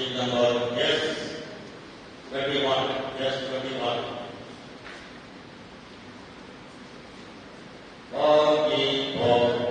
Sheet number yes 21. Yes 21. All people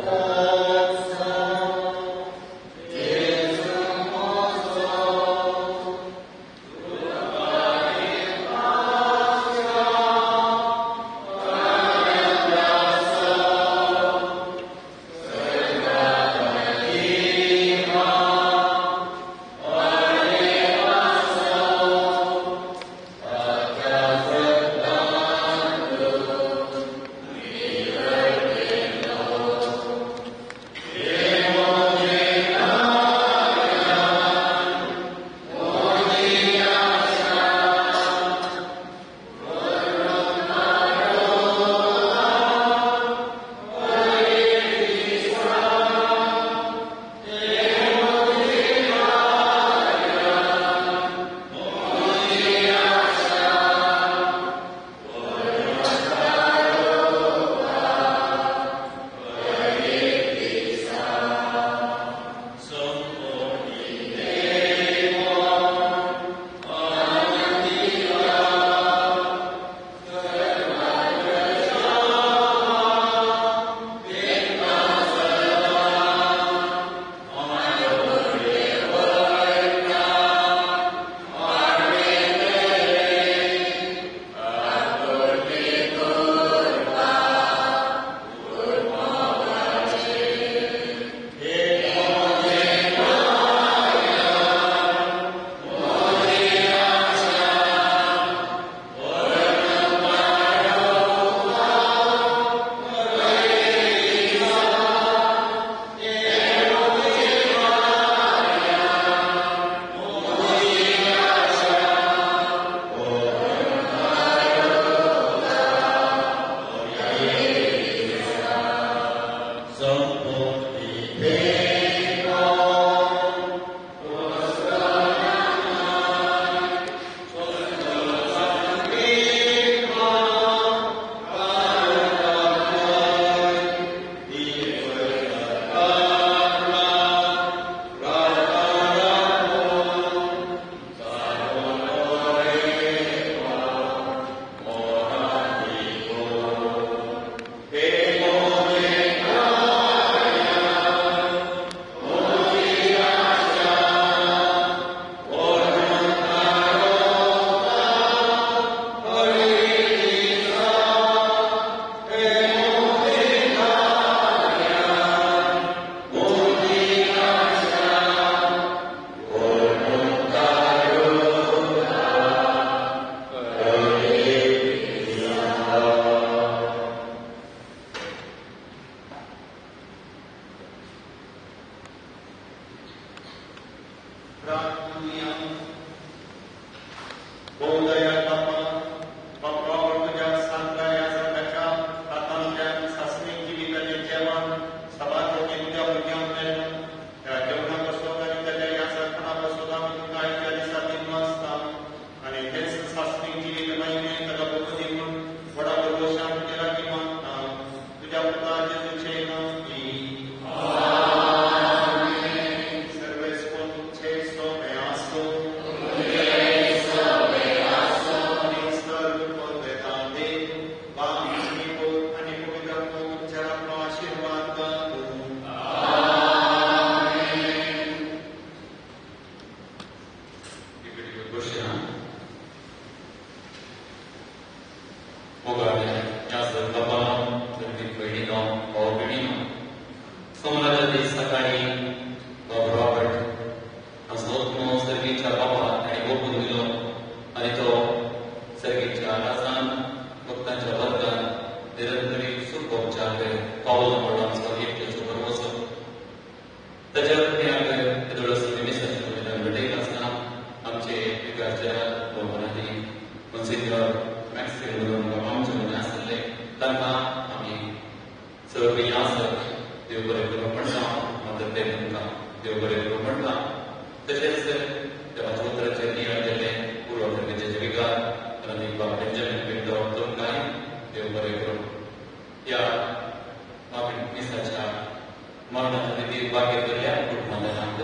Marna Taditi Bhagya Kurya Gurmandanand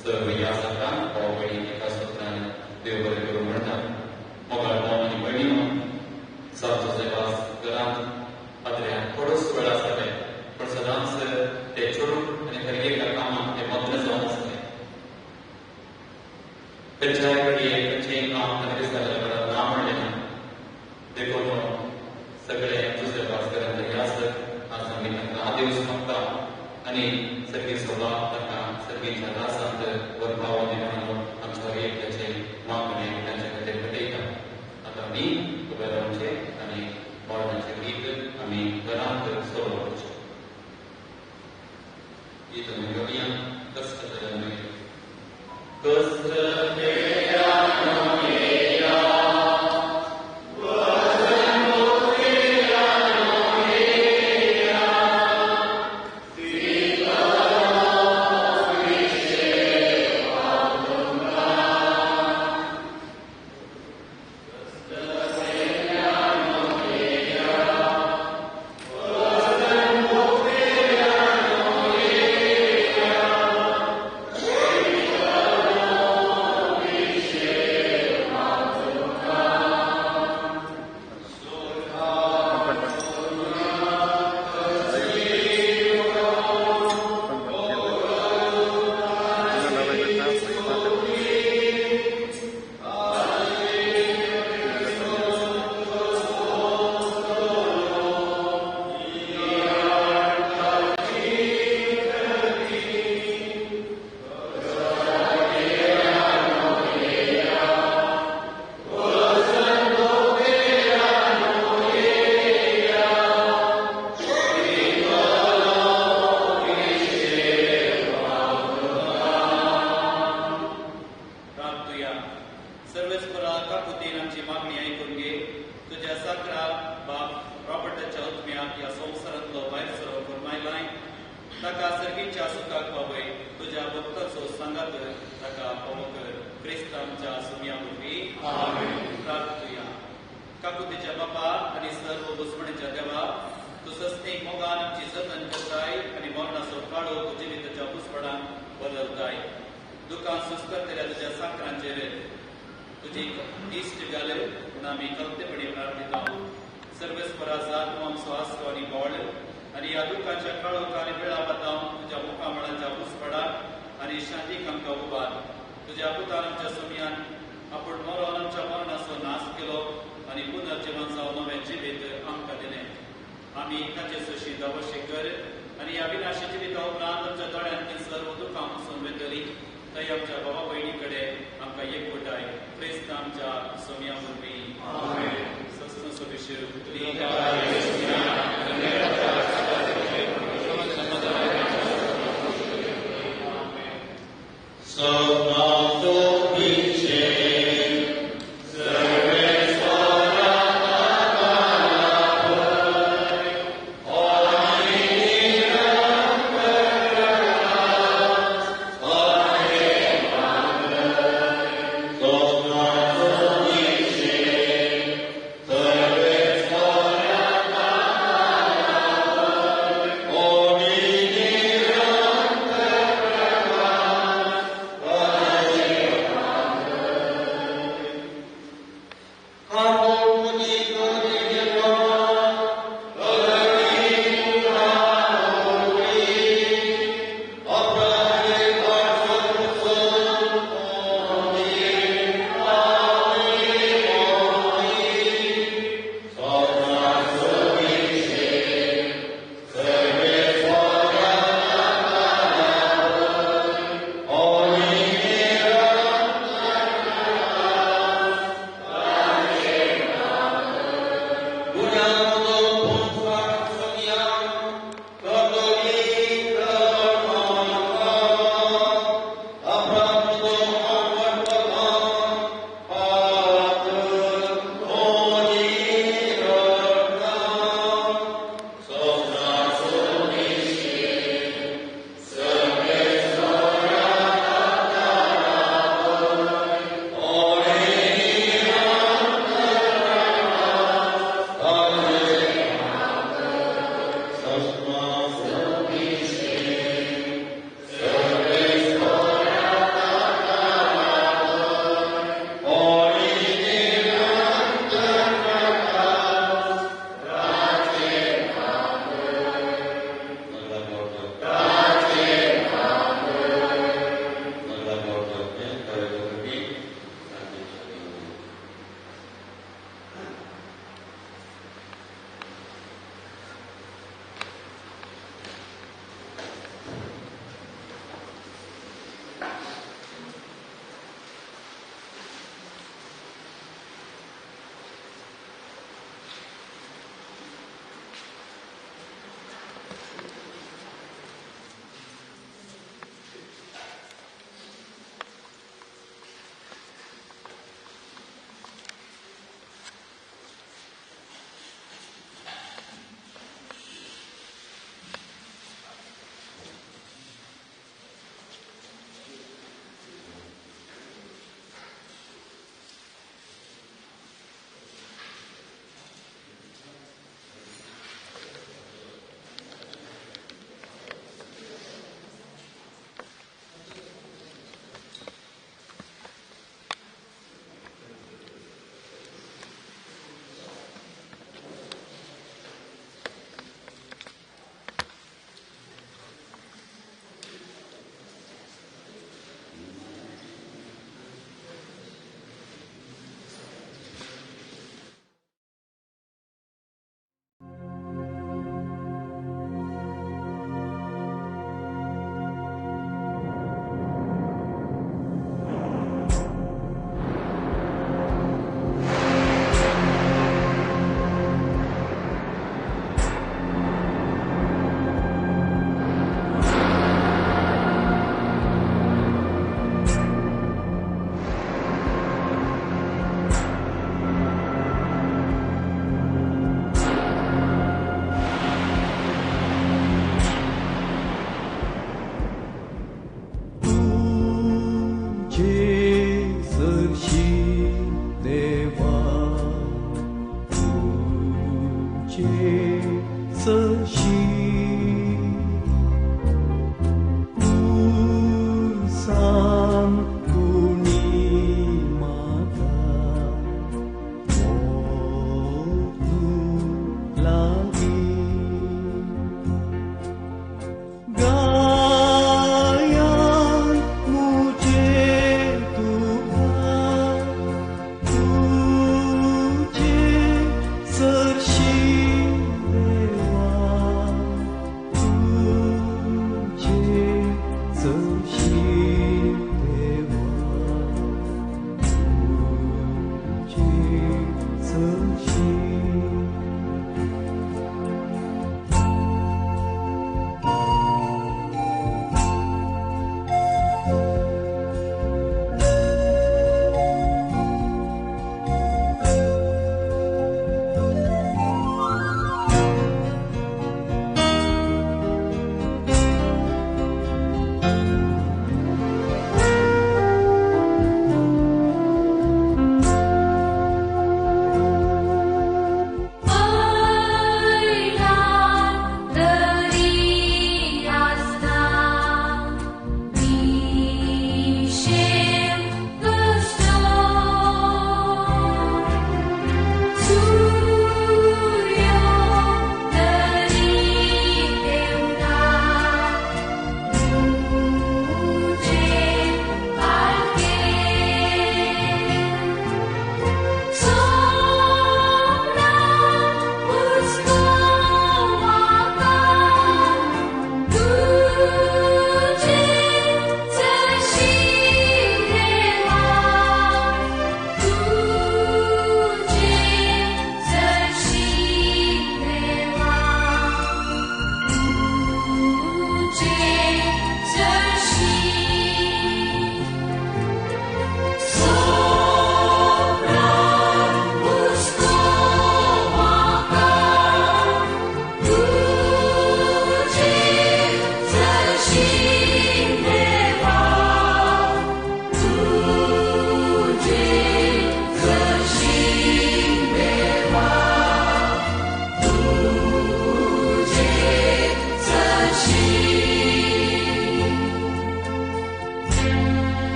Surya Saka already Santos Evas Garan Adrian Porus Velasave पर सदान से ते चुरू आणि करिए का काम के मध्य जोन्स में फिर चाहे करिए कच्चे काम करके साले बड़ा नाम लेना देखो तो सगळे दुसरे पास करत यास आज आम्ही त्यांना दिवस फक्त आणि सगळी सभा तका सगळीच्या दासांत वरभाव दिनानो आमच्या एक त्याचे मागणे त्यांच्याकडे भेटेका आता मी उभे आणि बोलण्याचे गीत आम्ही घरात सोडवतो गीत मेलोडिया कष्टतरमे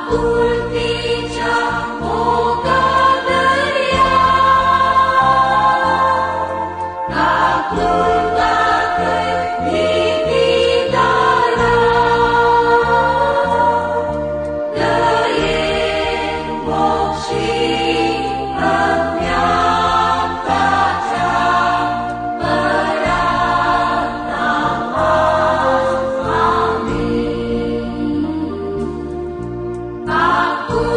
आपुलकीच्या मोगदर्या आपुलकाकै भीतिदारा दयेन मोक्षी अज्ञाताच्या परात्तापास आम्ही आपुलकीच्या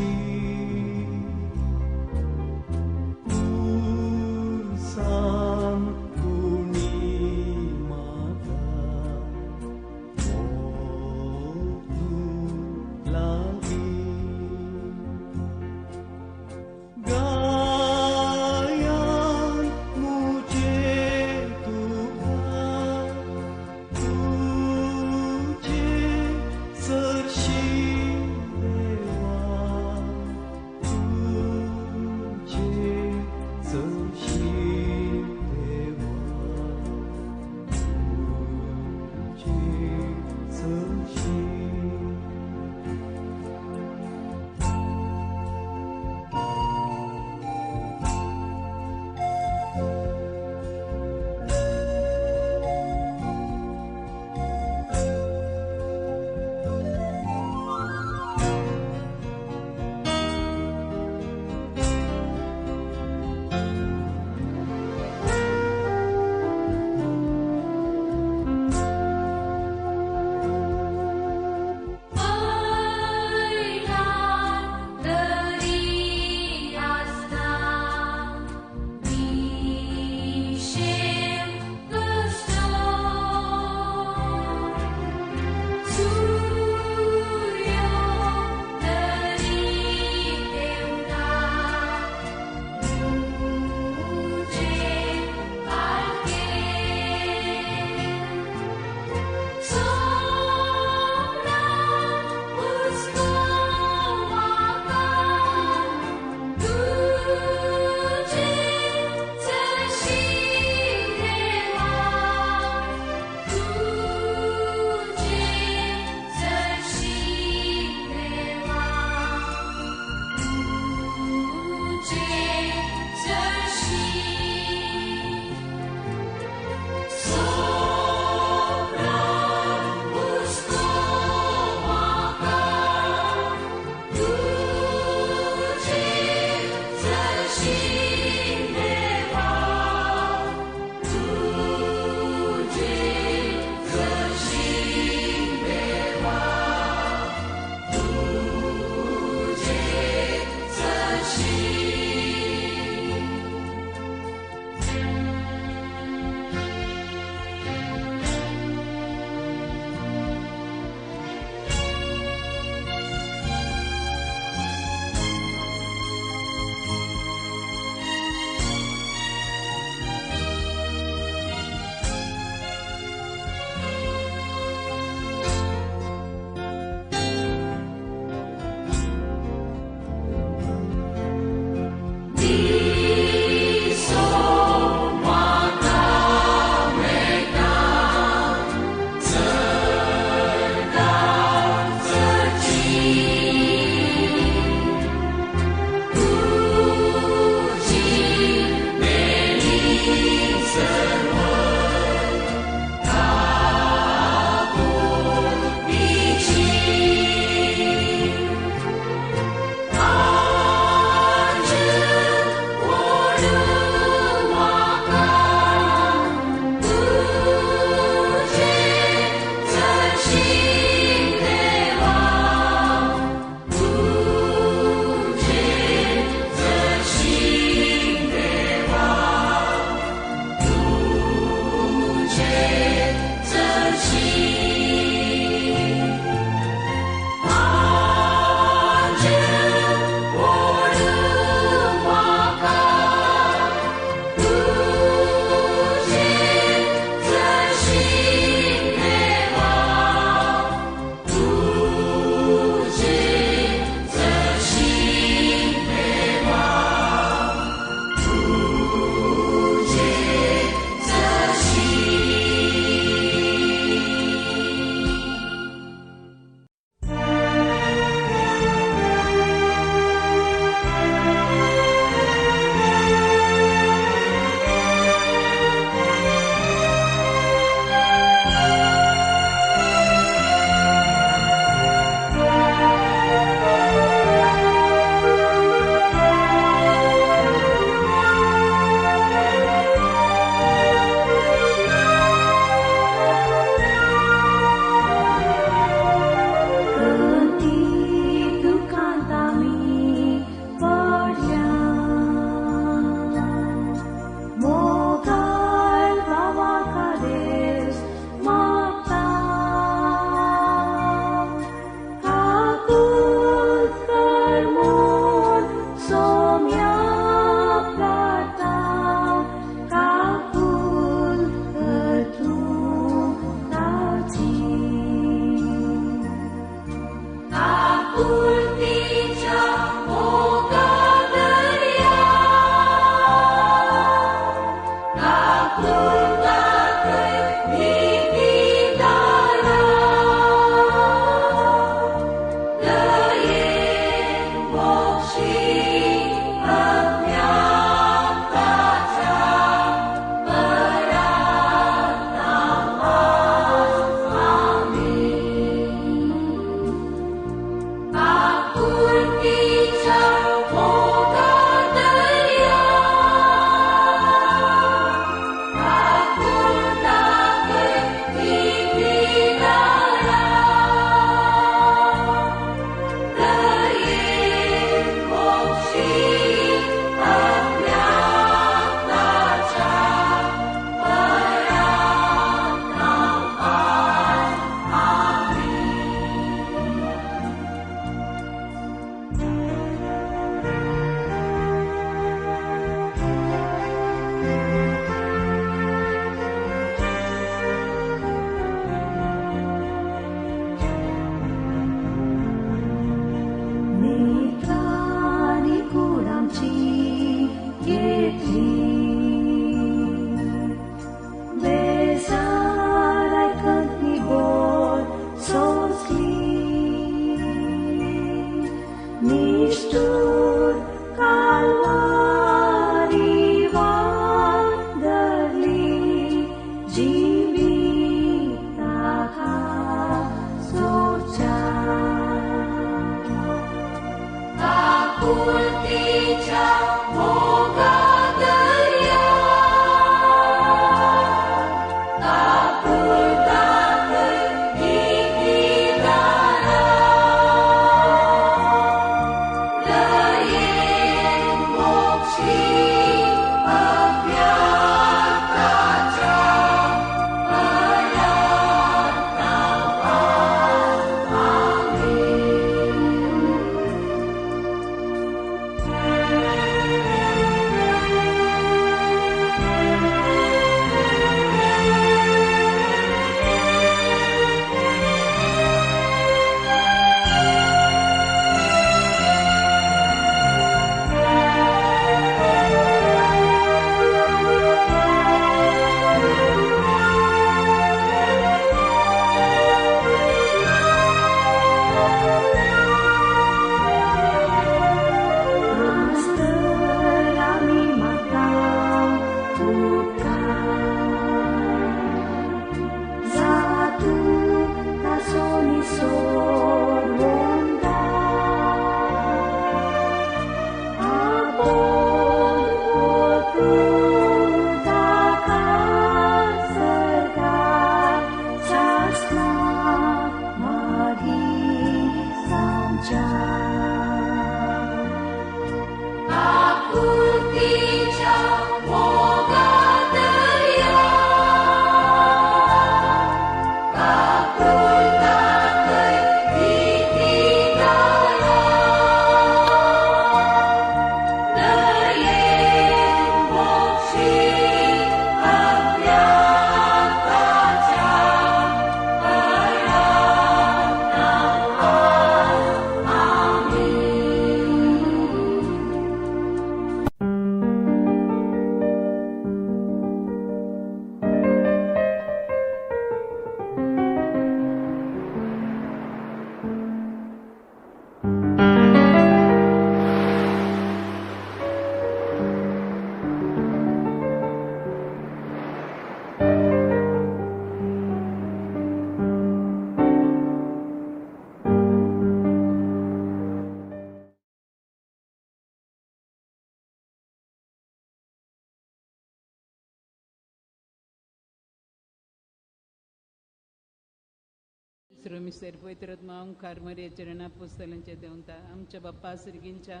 श्रमिस्तर पवित्रात्मा ओंकार मरे चरणा पुस्तकांचे देवता आमच्या बाप्पा सर्गींच्या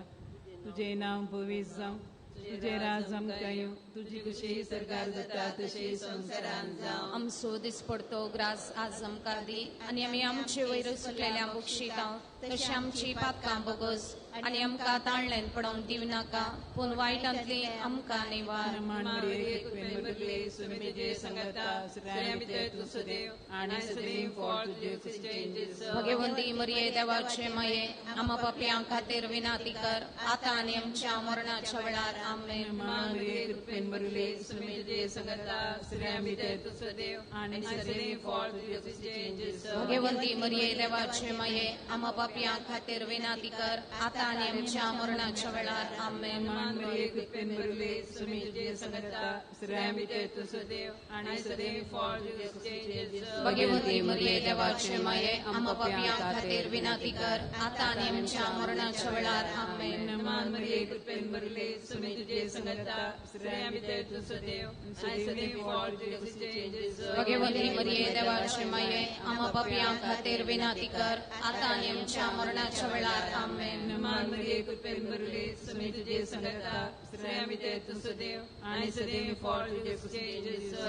तुझे नाव पवित्र जावं तुझे राज आमकां तुझी कशी सरकार जाता तशी संवसारान जावं आमचो दिसपडतो ग्रास आज आमकां दी आनी आमी आमचे वयर सुटलेल्या बक्षितांव तशी आमची पातकां बोगस आनी आमकां ताणलेन पडोवंक दिव नाका पूण वायटांतली आमकां निवार भगवंती मरिये देवाचे माये आम्हा पापयां खातीर विनाती कर आतां आनी आमच्या मरणाच्या वेळार आमेन भगवंती मरिये देवाचे माये आम्हा पापयां खातीर विनाती कर आतां आनी आमच्या मरणाच्या वेळार आमेन भगवंती मरिये देवाचे माये आम्हा पापयां खातीर विनाती कर आतां आनी आमच्या मरणाच्या वेळार आमेन भगवंती मरिये देवाचे माये आम्हा पापयां खातीर विनाती कर आतां आनी आमच्या मरणाच्या वेळार आमेन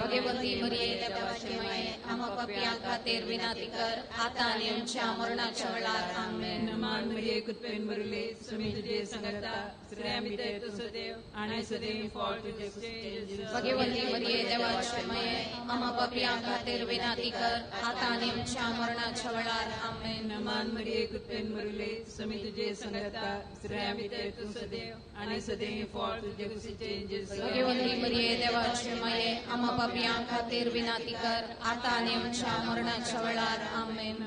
भगवंती मरिये देवाचे माये आम्हा पापयां खातीर विनाती कर आतां आनी आमच्या मरणाच्या वेळार आमेन भगवंती मरिये देवाचे माये आम्हा पापयां खातीर विनाती कर आतां आनी आमच्या मरणाच्या वेळार आमेन भगवंती मरिये देवाचे माये आम्हा पापयां खातीर विनाती कर आतां आनी आमच्या मरणाच्या वेळार आमेन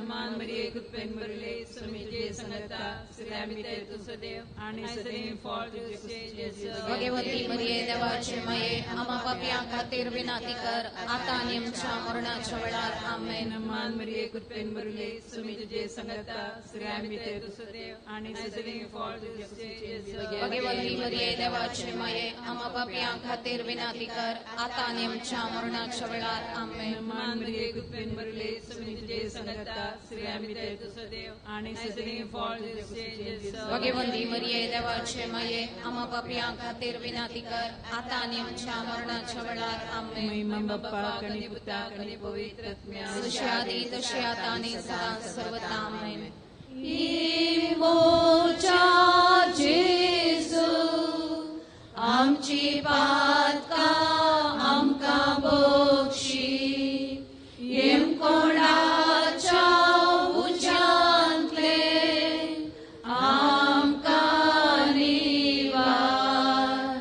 भगवंती मरिये देवाचे माये आम्हा पापयां खातीर विनाती कर आतां आनी आमच्या मरणाच्या वेळार आमेन भगवंती मरिये देवाचे माये आम्हा पापयां खातीर विनाती कर आतां आनी आमच्या मरणाच्या वेळार आमेन भगवंती मरिये देवाचे माये आम्हा पापयां खातीर विनाती कर आतां आनी आमच्या मरणाच्या वेळार आमेन महिमा बाप्पा कणी पुता कणी पवित्र आत्म्या जशी आदी तशी आतां आनी सदां सर्वदा आमेन जेजू आमची पातकां आमकां बक्षी येम कोणाच्या उज्यांतले आमकां निवार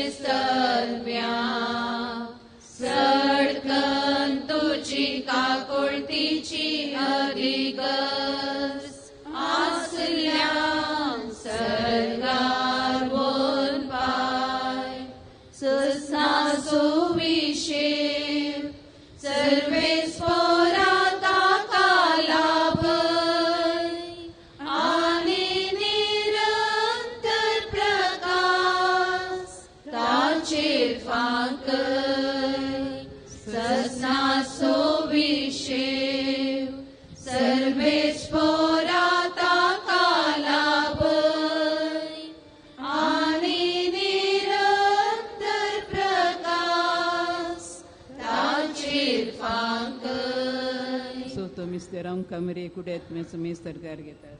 सोमेस्तव्या सडकन तुजी काकुळतीची अधिगस आसल्या सरगार बोन पाय ससना सुविशेष सर्वेस्परा ताका लाभय आनी निरंतर प्रकाश ताचेर फांकय ससना सुविशेष सर्वेस्परा ताका लाभय आनी निरंतर प्रकाश ताचेर फांकय सो तो मिस्टर आमकां मरे कुडेत मे सरकार घेतात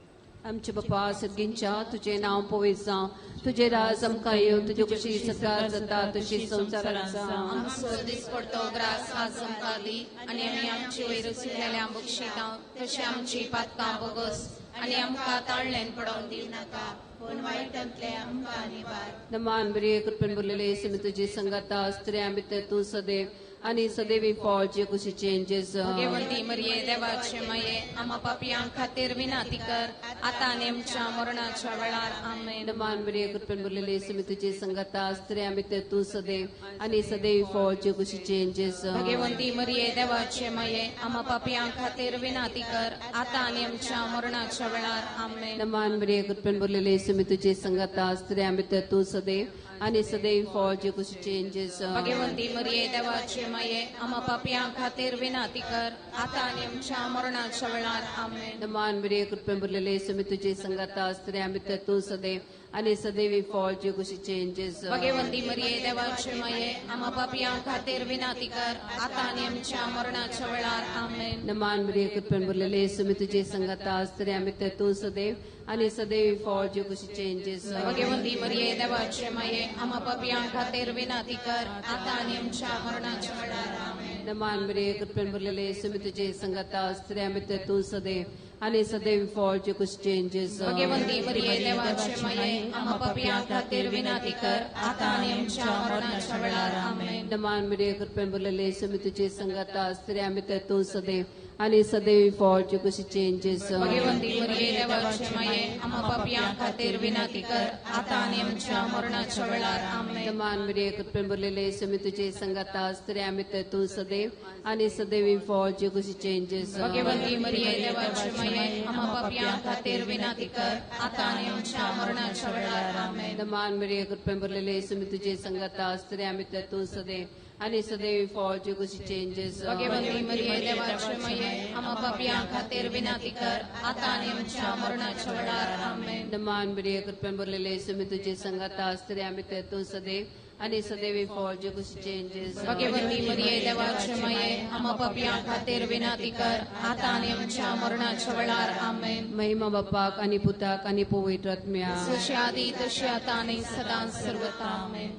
आमचे बाप्पा सगळींच्या तुझे नाव पवित्र जावं तुझे राज आमकां येवं तुजे कशी सरकार जाता तशी संवसारांत जावं आमचो दिसपडतो ग्रास आज आमकां दी आनी आमी आमचे वयर सुटलेल्या बक्षितांव तशी आमची पातकां बोगस आनी आमकां ताळलेन पडोवंक दिव नाका पूण वायटांतले आमकां निवार नमान बरे कृपेन भरलेले येशून तुझी संगता स्त्रियां भितर तूं सदैव आनी सदैवी फळ जे कुशी चेंजेस भगवंती मरिये देवाचे माये आम्हा पापयां खातीर विनाती कर आतां आनी आमच्या मरणाच्या वेळार आमेन नमान बरे कृपेन भरलेले येशून तुझी संगता स्त्रियां भितर तूं सदैव आनी सदैवी फळ जे कुशी चेंजेस भगवंती मरिये देवाचे माये आम्हा पापयां खातीर विनाती कर आतां आनी आमच्या मरणाच्या वेळार आमेन नमान बरे कृपेन भरलेले येशून तुझी संगता स्त्रियां भितर तूं सदैव आणि सदैव फॉल जे कुशीचे एंजेस भगवंती मरिये देवाचे माये आम्हा पापियां खातीर विनंती कर आता आणि आमच्या मरणाच्या वेळार आमेन. नमान मरिये कृपेन भरलेले सुमी तुझे संगत स्त्रिया मित्र तू सदैव आणि सदैव फॉल जे कुशीचे एंजेस भगवंती मरिये देवाचे माये आम्हा पापियां खातीर विनंती कर आता आणि आमच्या मरणाच्या वेळार आमेन. नमान मरिये कृपेन भरलेले सुमी तुझे संगत स्त्रिया मित्र तू सदैव आणि सदैव फॉल जे कुशीचे एंजेस भगवंती मरिये देवाचे माये आम्हा पापियां खातीर विनंती कर आता आणि आमच्या मरणाच्या वेळार आमेन. नमान मरिये कृपेन भरलेले सुमी तुझे संगत स्त्रिया मित्र तू सदैव आणि सदैव फॉल जे कुशीचे एंजेस भगवंती मरिये देवाचे माये आम्हा पापियां खातीर विनंती कर आता आणि आमच्या मरणाच्या वेळार आमेन. नमान मरिये कृपेन भरलेले सुमी तुझे संगत स्त्रिया मित्र तू सदैव आणि सदैव फॉल जे कुशीचे एंजेस भगवंती मरिये देवाचे माये आम्हा पापियां खातीर विनंती कर आता आणि आमच्या मरणाच्या वेळार आमेन. नमान मरिये कृपेन भरलेले सुमी तुझे संगत स्त्रिया मित्र तू सदैव आणि सदैव फॉल जे कुशीचे एंजेस भगवंती मरिये देवाचे माये आम्हा पापियां खातीर विनंती कर आता आणि आमच्या मरणाच्या वेळार आमेन. नमान मरिये कृपेन भरलेले सुमी तुझे संगत स्त्रिया मित्र तू सदैव आणि सदैव फॉल जे कुशीचे एंजेस भगवंती मरिये देवाचे माये आम्हा पापियां खातीर विनंती कर आता आणि आमच्या मरणाच्या वेळार आमेन. नमान मरिये कृपेन भरलेले सुमी तुझे संगत स्त्रिया मित्र तू सदैव आणि सदैव फॉल जे कुशीचे एंजेस भगवंती मरिये देवाचे माये आम्हा पापियां खातीर विनंती कर आता आणि आमच्या मरणाच्या वेळार आमेन. महिमा बापाक आणि पुताक आणि पवित्र आत्म्या जशी आधी तशी आता आणि सदा सर्वथा आमेन.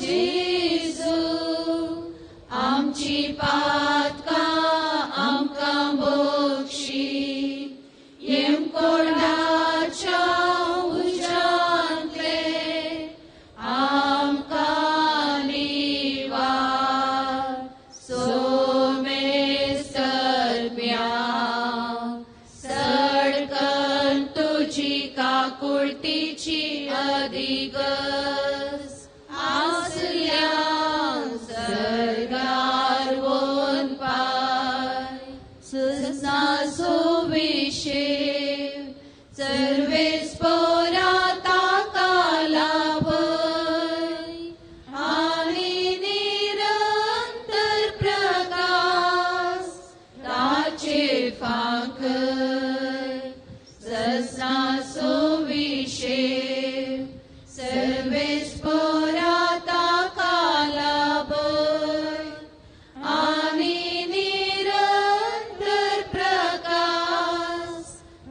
जेजू आमची पातका आमकां बक्षी येम कोणाच्या उजांतले आमकां निवार सोमेस्तर्म्या सडकन तुझी काकुळतीची अधिगस आसल्या सरगार वोन पाय सुसना सोविशेव सर्वेस पोरा ताका लाभय आणि निरंतर प्रकाश ताचेर फांकय ससना सोविशेव सर्वेस पोरा ताका लाभय आणि निरंतर प्रकाश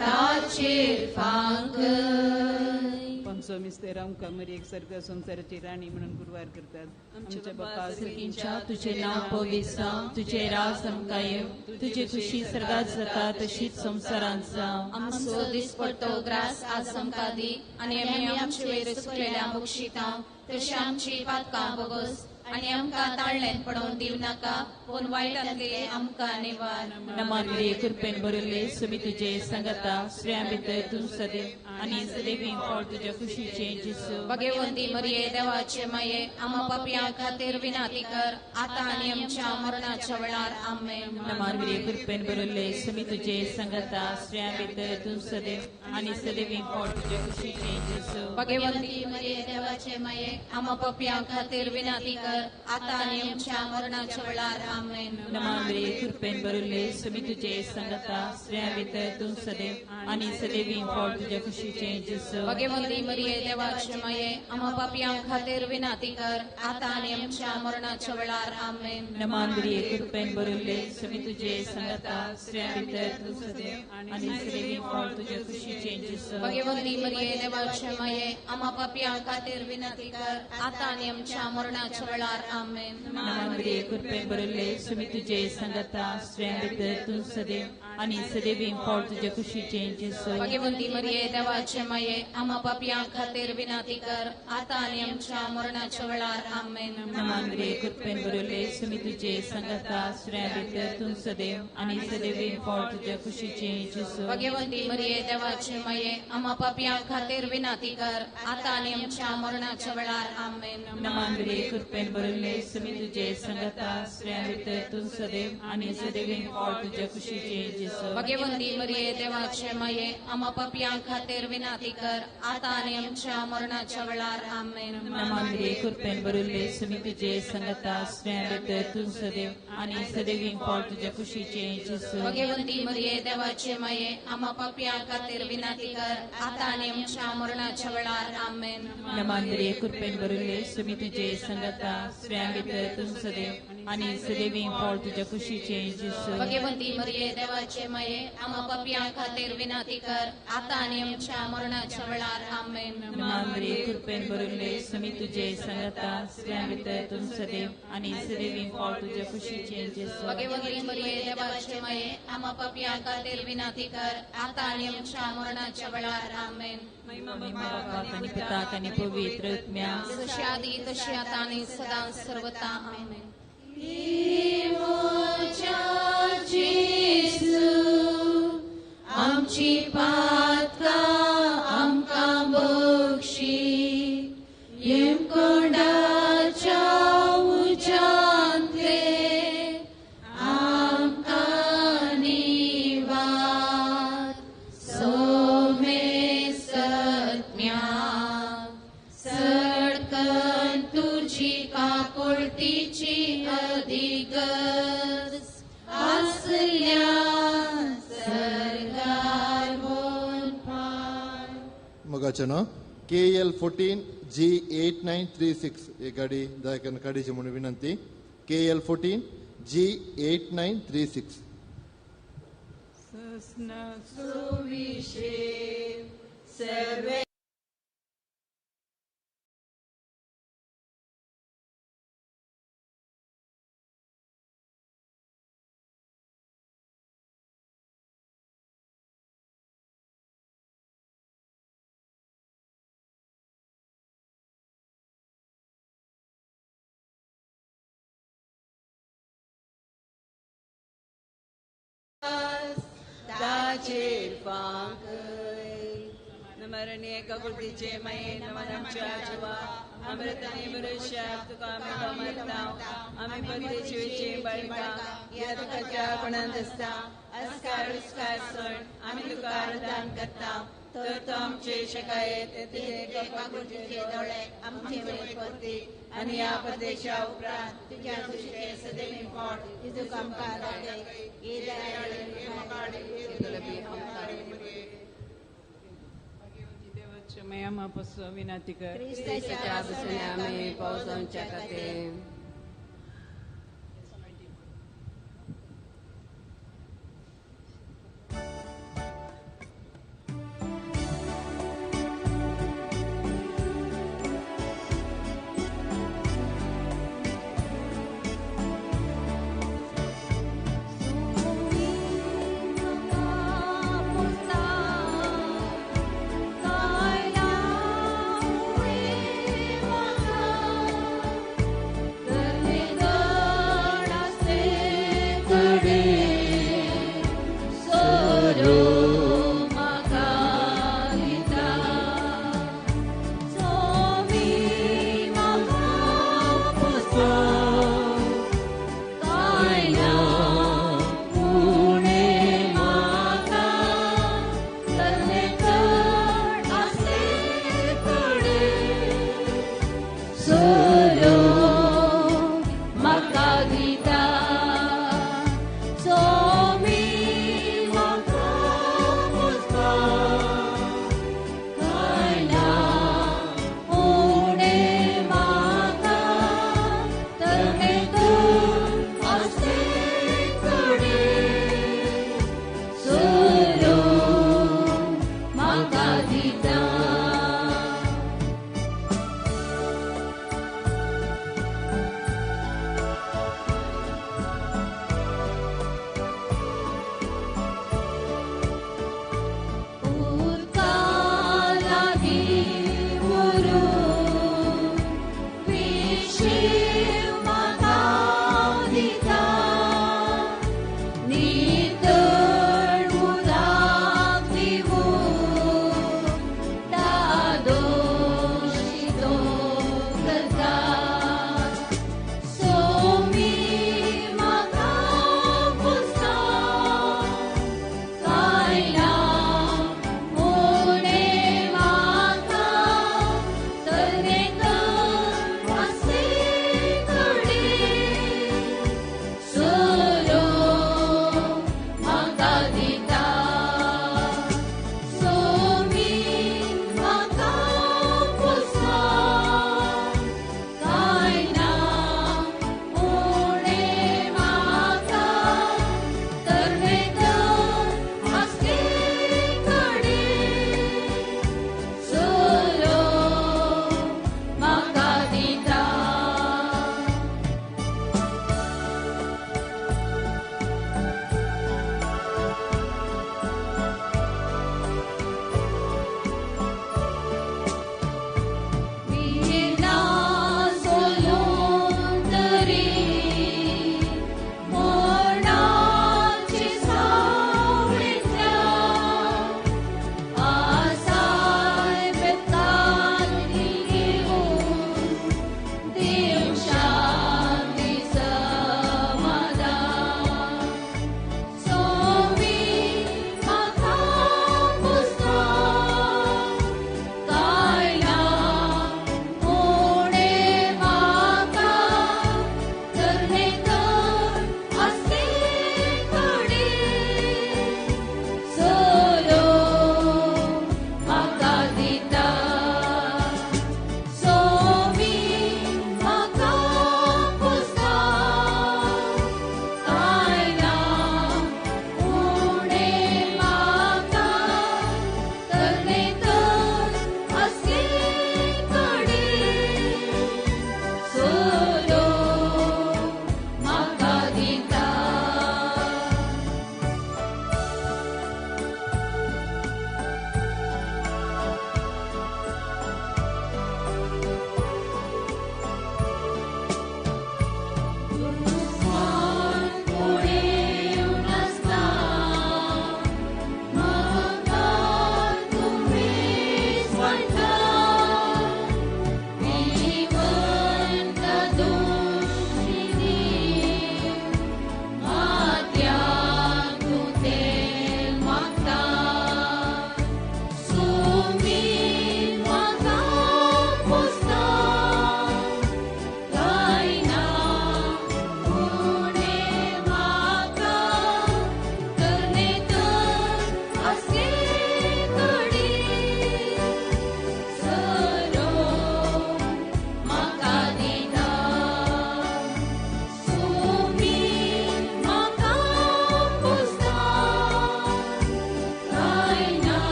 ताचेर फांकय. पंचमिस्तेराम कमरी एक सर्ग संसाराची राणी म्हणून गुरुवार करतात. आमच्या बाप्पा सर्गींच्या तुझे नाव पवित्र तुझे राज समकाय तुझे खुशी सर्गात जाता तशीच संसारांत जाव. आमचो दिसपडटो ग्रास आज समकादी आणि आमी आमची वयर सुकलेल्या बक्षिता तशी आमची पातकां बगस आणि आमकां ताळ्यान पडोवन दिव नाका पूण वायटांतले आमकां निवार. नमान मरिये कृपेन भरले सुमी तुझे संगता श्रेया भितर तू सदैव आणि सदैव फॉल तुझ्या खुशीचे जिसू. भगवंती मरिये देवाचे माये आम्हा पापियां खातीर विनंती कर आता आणि आमच्या मरणाच्या वेळार आमेन. नमान मरिये कृपेन भरले सुमी तुझे संगता श्रेया भितर तू सदैव आणि सदैव फॉल तुझ्या खुशीचे जिसू. भगवंती मरिये देवाचे माये आम्हा पापियां खातीर विनंती कर आता आणि आमच्या मरणाच्या वेळार आमेन. नमान मरिये कृपेन भरले सुमी तुझे संगता श्रेया भितर तू सदैव आणि सदैव फॉल तुझ्या खुशीचे जिसू. भगवंती मरिये देवाचे माये आम्हा पापियां खातीर विनंती कर आता आणि आमच्या मरणाच्या वेळार आमेन. नमान मरिये कृपेन भरले सुमी तुझे संगता श्रेया भितर तू सदैव आणि सदैव फॉल तुझ्या खुशीचे जिसू. भगवंती मरिये देवाचे माये आम्हा पापियां खातीर विनंती कर आता आणि आमच्या मरणाच्या वेळार आमेन. नमान मरिये कृपेन भरले सुमी तुझे संगता श्रेया भितर तू सदैव आणि सदैव फॉल तुझ्या खुशीचे जिसू. भगवंती मरिये देवाचे माये आम्हा पापियां खातीर विनंती कर आता आणि आमच्या मरणाच्या वेळार आमेन. नमान मरिये कृपेन भरले सुमी तुझे संगता श्रेया भितर तू सदैव आणि सदैव फॉल तुझ्या खुशीचे जिसू. भगवंती मरिये देवाचे माये आम्हा पापियां खातीर विनंती कर आता आणि आमच्या मरणाच्या वेळार आमेन. नमान मरिये कृपेन भरले सुमी तुझे संगता श्रेया भितर तू सदैव आणि सदैव फॉल तुझ्या खुशीचे जिसू. जेजू भगवंती मरिये देवाचे माये आम्हा पापियां खातीर विनंती कर आता आणि आमच्या मरणाच्या वेळार आमेन. नमांद्रे कृपेन भरुल्ले सुमी तुझे संगता स्त्रियां भितर तू सदैव आणि सदैवीं फळ तुझ्या कुशीचे जेजू भगवंती मरिये देवाचे माये आम्हा पापियां खातीर विनंती कर आता आणि आमच्या मरणाच्या वेळार आमेन. नमांद्रे कृपेन भरुल्ले सुमी तुझे संगता स्त्रियां भितर तू सदैव आणि सदैवीं फळ तुझ्या कुशीचे जेजू भगवंती मरिये देवाचे माये आम्हा पापियां खातीर विनंती कर आता आणि आमच्या मरणाच्या वेळार आमेन. नमांद्रे कृपेन भरुल्ले सुमी तुझे संगता स्त्रियां भितर तू सदैव आणि सदैवीं फळ तुझ्या कुशीचे जेजू भगवंती मरिये देवाचे माये आम्हा पापियां खातीर विनंती कर आता आणि आमच्या मरणाच्या वेळार आमेन. महिमा बापाक आणि पिताक आणि पवित्र आत्म्या जशी आधी तशी आता आणि सदा सर्वता आमेन. आमची पातका आमकां बक्षी येम कोंडाच्या उजांतले आमकां निवार सोमे सत्म्या सडकन तुझी काकुळतीची अधिगर्ज असल्या सरकार होऊन पाय. मगाचन KL14 G8936 ही गाडी दयाकन काडीची म्हणून विनंती. KL14 G8936 सुविशेष सर्वे ताचेर फांकय नमरणे कबुर्दीचे मये नमनमच्या जुवा अमृतने भरोशाक तुका आम्ही गमरता आम्ही परदेशीचे बळका या तुकाच्या पणांत असता अस्कार उस्कार सण आम्ही तुका आराधन करता तर तो आमचे शकायत तुझे काकुळतीचे दोळे आमचे वेळ करते आणि या परदेशा उपरांत तुझ्या तुझे सदैव फळ तुझं कामकाज ये देवाच्या मयामापासून विनंती कर क्रिस्ताच्या बसून आम्ही पावसांच्या खाते The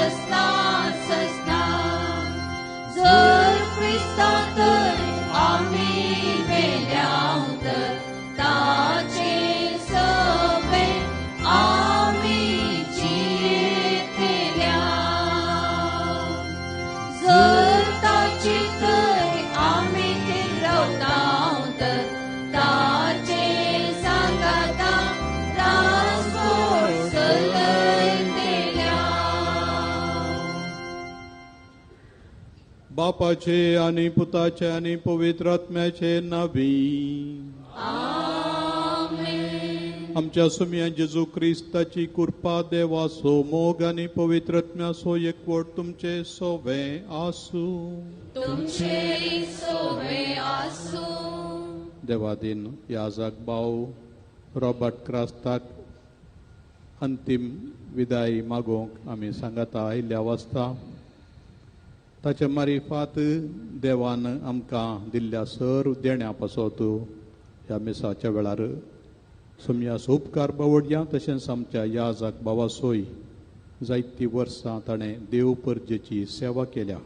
सजना सजना जर ख्रिस्ता तर आम्ही मेल्यात ताचे सभे आम्ही जियेतल्या जर ताची तर आम्ही रावतात ताचे सांगाता रासोड चलयतेल्या बापाचे आणि पुताचे आणि पवित्र आत्म्याचे नावी आमच्या सुमिया जेजू क्रिस्ताची कृपा देवासो मोग आणि पवित्र आत्म्यासो एकवट तुमचे सोवे आसू तुमचे सोवे आसू देवादीन याजाक भाव रॉबर्ट क्रास्ताक अंतिम विदाय मागोवंक आमी सांगाता आयिल्ल्या वाजता ताच्या मारिफात देवान आमकां दिल्ल्या सर देण्या पासत ह्या मिसाच्या वेळार सुमयास उपकार बावडया तशेंच आमच्या याजाक बावासोय जायतीं वर्सां ताणें देव परजेची सेवा केल्या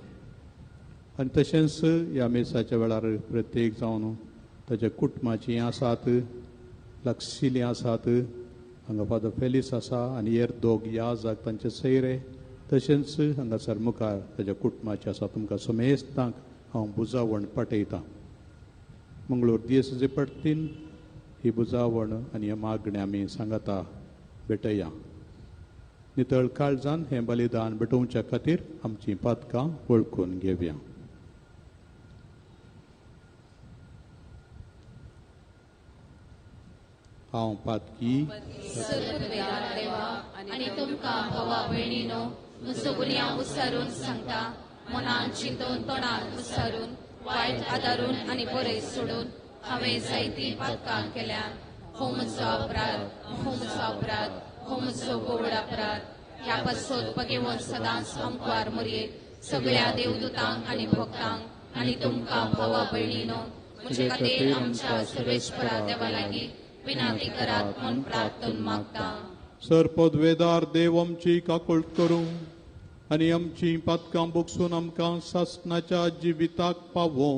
आनी तशेंच ह्या मिसाच्या वेळार प्रत्येक जावन ताच्या कुटुंबाचीं आसात लक्षिलीं आसात हांगा फादर फेलिस आसा आनी हेर दोग याजाक तांचे सैरे तशेंच हांगासर मुखार ताच्या कुटुंबाचे आसा तुमकां समेस्तांक हांव बुजावण पाठयतां मंगळूर दीस जे पडटीन ही बुजावण आनी हे मागणें आमी सांगाता भेटया नितळ काळजान हें बलिदान भेटोवच्या खातीर आमचीं पातकां वळखून घेवया हांव पातकी सर्ववेदार देवा आनी तुमकां भावा भयणीनो म्हजो गुन्यांव उसारून सांगता मनान चिंतून तोंडान उसारून वायट आदारून आनी बरें सोडून हांवें जायतीं पातकां केल्यात हो म्हजो अपराध हो म्हजो गोड अपराध ह्या पासत पगेवून सदांच आमकां मरयेक सगळ्या देवदूतांक आनी भक्तांक आनी तुमकां भावा भयणीनो म्हजे खातीर आमच्या सर्वेश्वरा देवा लागीं विनंती करात म्हूण प्रार्थून मागता सर पदवेदार देव आमची काकूळट करूं आनी आमची पातकां बोगसून आमकां सासणाच्या जिविताक पावों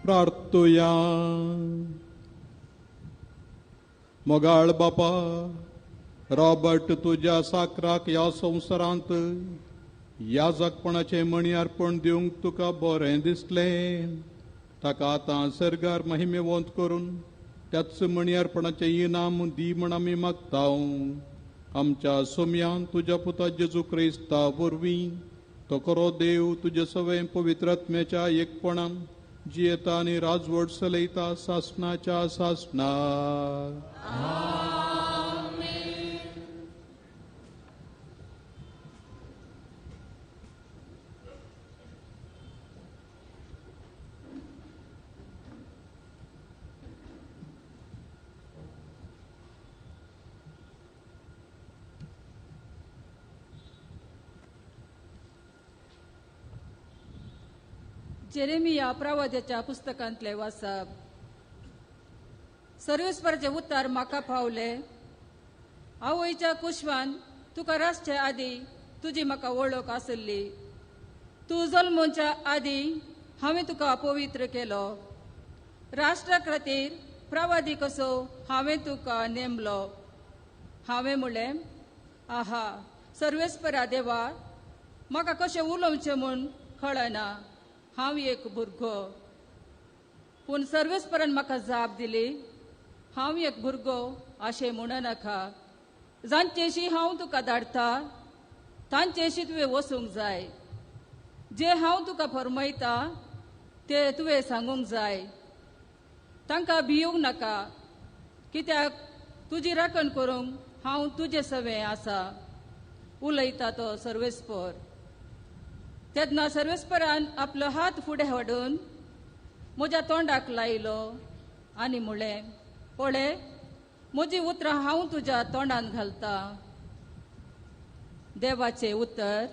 प्रार्थुया मोगाळ बापा रॉबर्ट तुज्या साकराक ह्या संवसारांत याजकपणाचें मणी अर्पण दिवंक तुका बरें दिसलें ताका आतां सर्गार महिमेवंत करून त्याच मणी अर्पणाचें इनाम दी म्हण आमी मागता आमच्या सोम्यान तुज्या पुता जेजू क्रिस्ता वरवीं तो खरो देव तुजे सवय पवित्र आत्म्याच्या एकपणान जियेता आनी राजवट चलयता सासणाच्या सासणार जेरेमिया प्रवाद्याच्या पुस्तकांतले वाचप सर्वेस्पराचे उतार म्हाका पावले आवयच्या कुशवान तुका रासचे आदी तुजी म्हाका वळख आसली तूं जल्मोवच्या आदी हांवें तुका पवित्र केलो राष्ट्रा खातीर प्रवादी कसो हांवें तुका नेमलो हांवें म्हणलें आहा सर्वेस्परा देवा म्हाका कशें उलोवचें म्हूण कळना हांव एक भुरगो पूण सर्वेस्परान म्हाका जाप दिली, हांव एक भुरगो अशें म्हणनाका. जांचेशी हांव तुका धाडटा तांचेशी तुवें वचूंक जाय. जे हांव तुका फरमायता ते तुवें सांगूंक जाय. तांकां भिवूंक नाका, कित्याक तुजी राखण करूंक हांव तुजे सवें आसा, उलयता तो सर्वेस्पर. तेन्ना सर्वेस्परान आपलो हात फुडें हाडून म्हज्या तोंडाक लायलो आनी म्हळें, पळय, म्हजी उतरां हांव तुज्या तोंडान घालता. देवाचें उतर.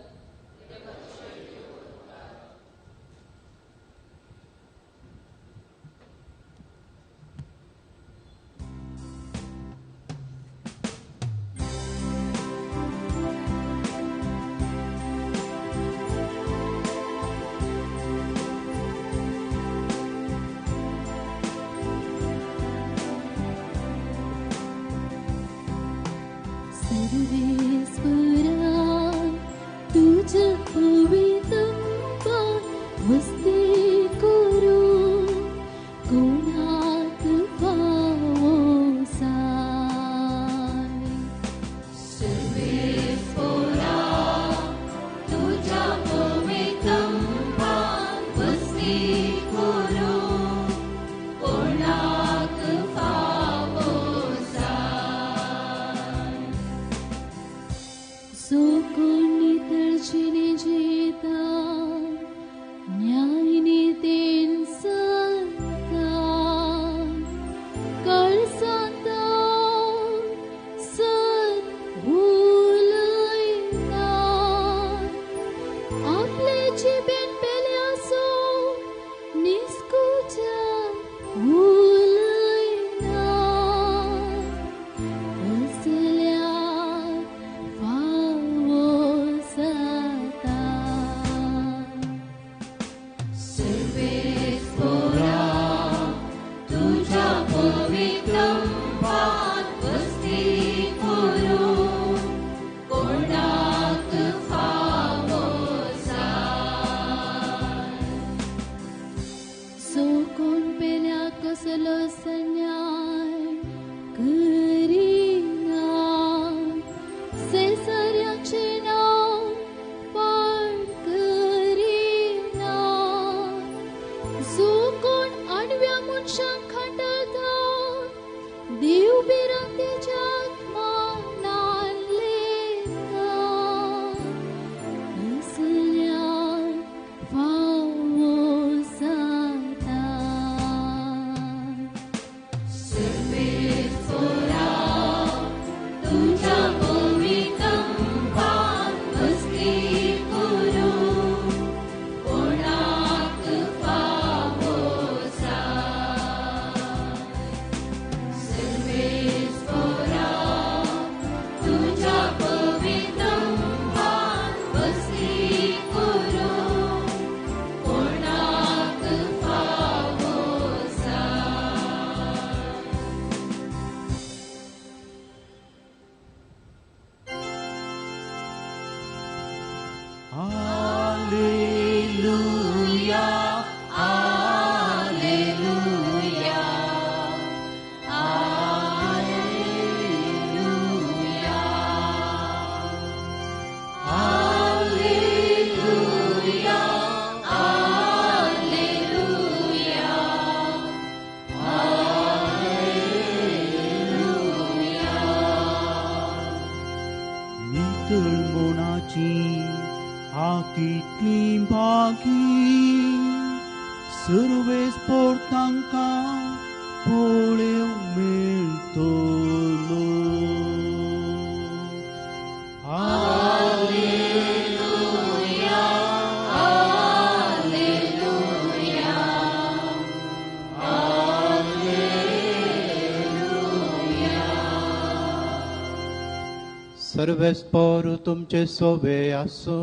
सर्वेस्पर तुमचे सोबे आसो.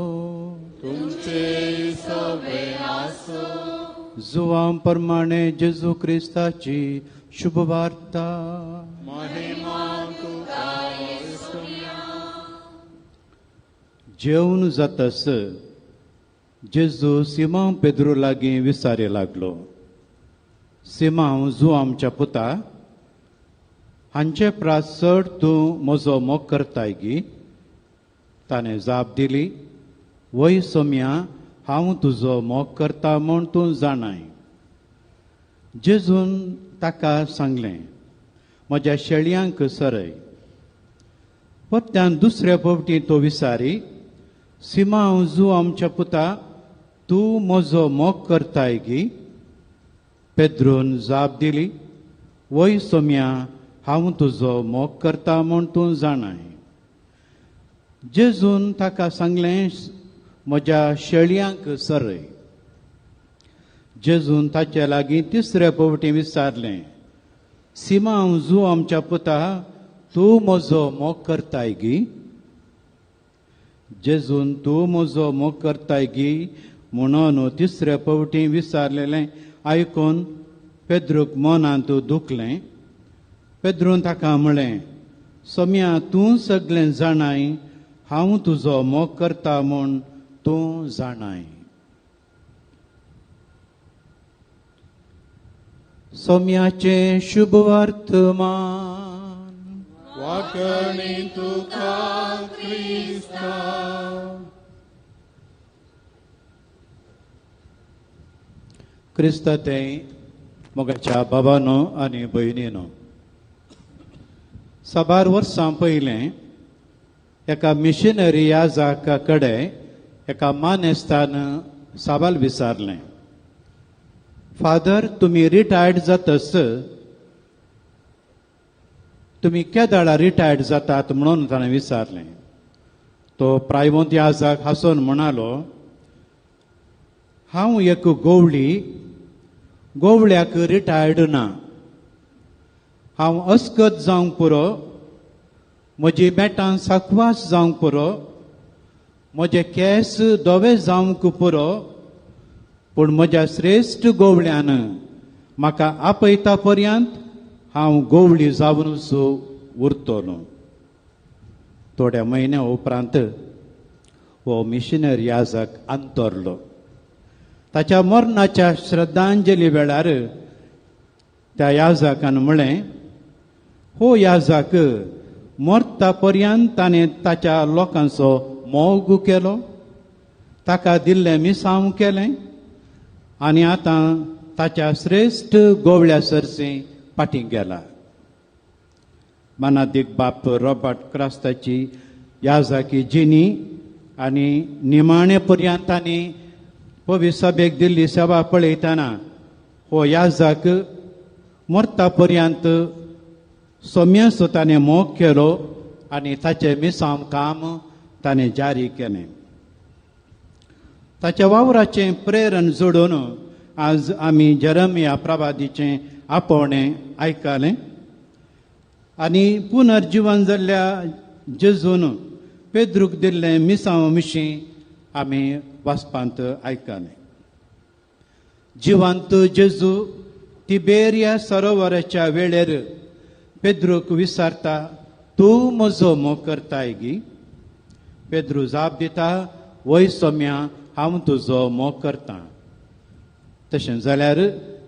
तुमचे सोबे आसो. जुवां प्रमाणे जेजू क्रिस्ताची शुभ वार्ता. महिमा तुका येशुया. जेवण जातस जेजू सिमोन पेद्रू लागीं विचारे लागलो, सिमांव जू आमच्या पुता हांचे प्रात चड तूं म्हजो मोग करताय गी. ताणें जाप दिली, वय सोम्या, हांव तुजो मोग करता म्हूण तूं जाणाय. जेजून ताका सांगलें, म्हज्या शेळयांक सरय. परत्यान दुसऱ्या फावटी तो विचारी, सिमांव जू आमच्या पुता, तूं म्हजो मोग करताय गी. पेद्रून जाप दिली, वय सोम्या, हांव तुजो मोग करता म्हूण तूं जाणाय. जेजून ताका सांगलें, म्हज्या शेळयांक सरय. जेजून ताचे लागीं तिसऱ्या फावटी विचारलें, सिमांव जू आमच्या पुता, तूं म्हजो मोग करताय गी. जेजून तूं म्हजो मोग करताय गी म्हणून तिसऱ्या फावटी विचारलेलें आयकून पेद्रूक मनांत दुखलें. पेद्रून ताका म्हणलें, सोम्या, तूं सगळें जाणाय, हांव तुजो मोग करता म्हूण तूं जाणाय. सोम्याचें शुभ वर्तमान. वाकणी तुका क्रिस्ता. क्रिस्त ते मोगाच्या बाबानो आनी भयणीनो, साबार वर्सां पयलें एका मिशनरी याजका कडेन एका मानेस्तान सवाल विचारलें, फादर, तुमी रिटायर्ड जातस तुमी केदाळा रिटायर्ड जातात म्हणून ताणें विचारलें. तो प्रायमोत याजक हांसून म्हणालो, हांव एक गोवळ्याक रिटायर्ड ना. हांव अस्कत जावंक पुरो, म्हजी बेटां साकवास जावंक पुरो, म्हजे केस धवे जावंक पुरो, पूण म्हज्या श्रेश्ठ गोवळ्यान म्हाका आपयता पर्यंत हांव गोवळी जावनूच उरतलो. थोड्या म्हयन्या उपरांत हो मिशनरी याजक अंतरलो. ताच्या मरणाच्या श्रद्धांजली वेळार त्या याजकान म्हळें, हो याजक, मरता पर्यंत ताणें ताच्या लोकांचो मोग केलो, ताका दिल्लें मिसांव केलें आनी आतां ताच्या श्रेश्ठ गोवळ्या सरसी फाटीं गेला. मानादीक बाप रॉबर्ट क्रास्ताची याजकी जिणी आनी निमाणे पर्यंत तांणी पवित्र सभेक दिल्ली सेवा पळयतना हो याजक मरता पर्यंत सोम्याचो ताणें मोग केलो आनी ताचें मिसांव काम ताणें जारी केलें. ताच्या वावराचें प्रेरण जोडून आज आमी जेरेमिया प्रवादीचें आपोवणें आयकलें आनी पुनर्जीवन जाल्ल्या जेजून पेद्रूक दिल्लें मिसांव विशीं आमी वाचपांत आयकलें. जिवंत जेजू तिबेरिया सरोवराच्या वेळेर पेद्रूक विचारता, तूं म्हजो मोग करताय गी. पेद्रू जाप दिता, वय सोम्या, हांव तुजो मोग करतां. तशें जाल्यार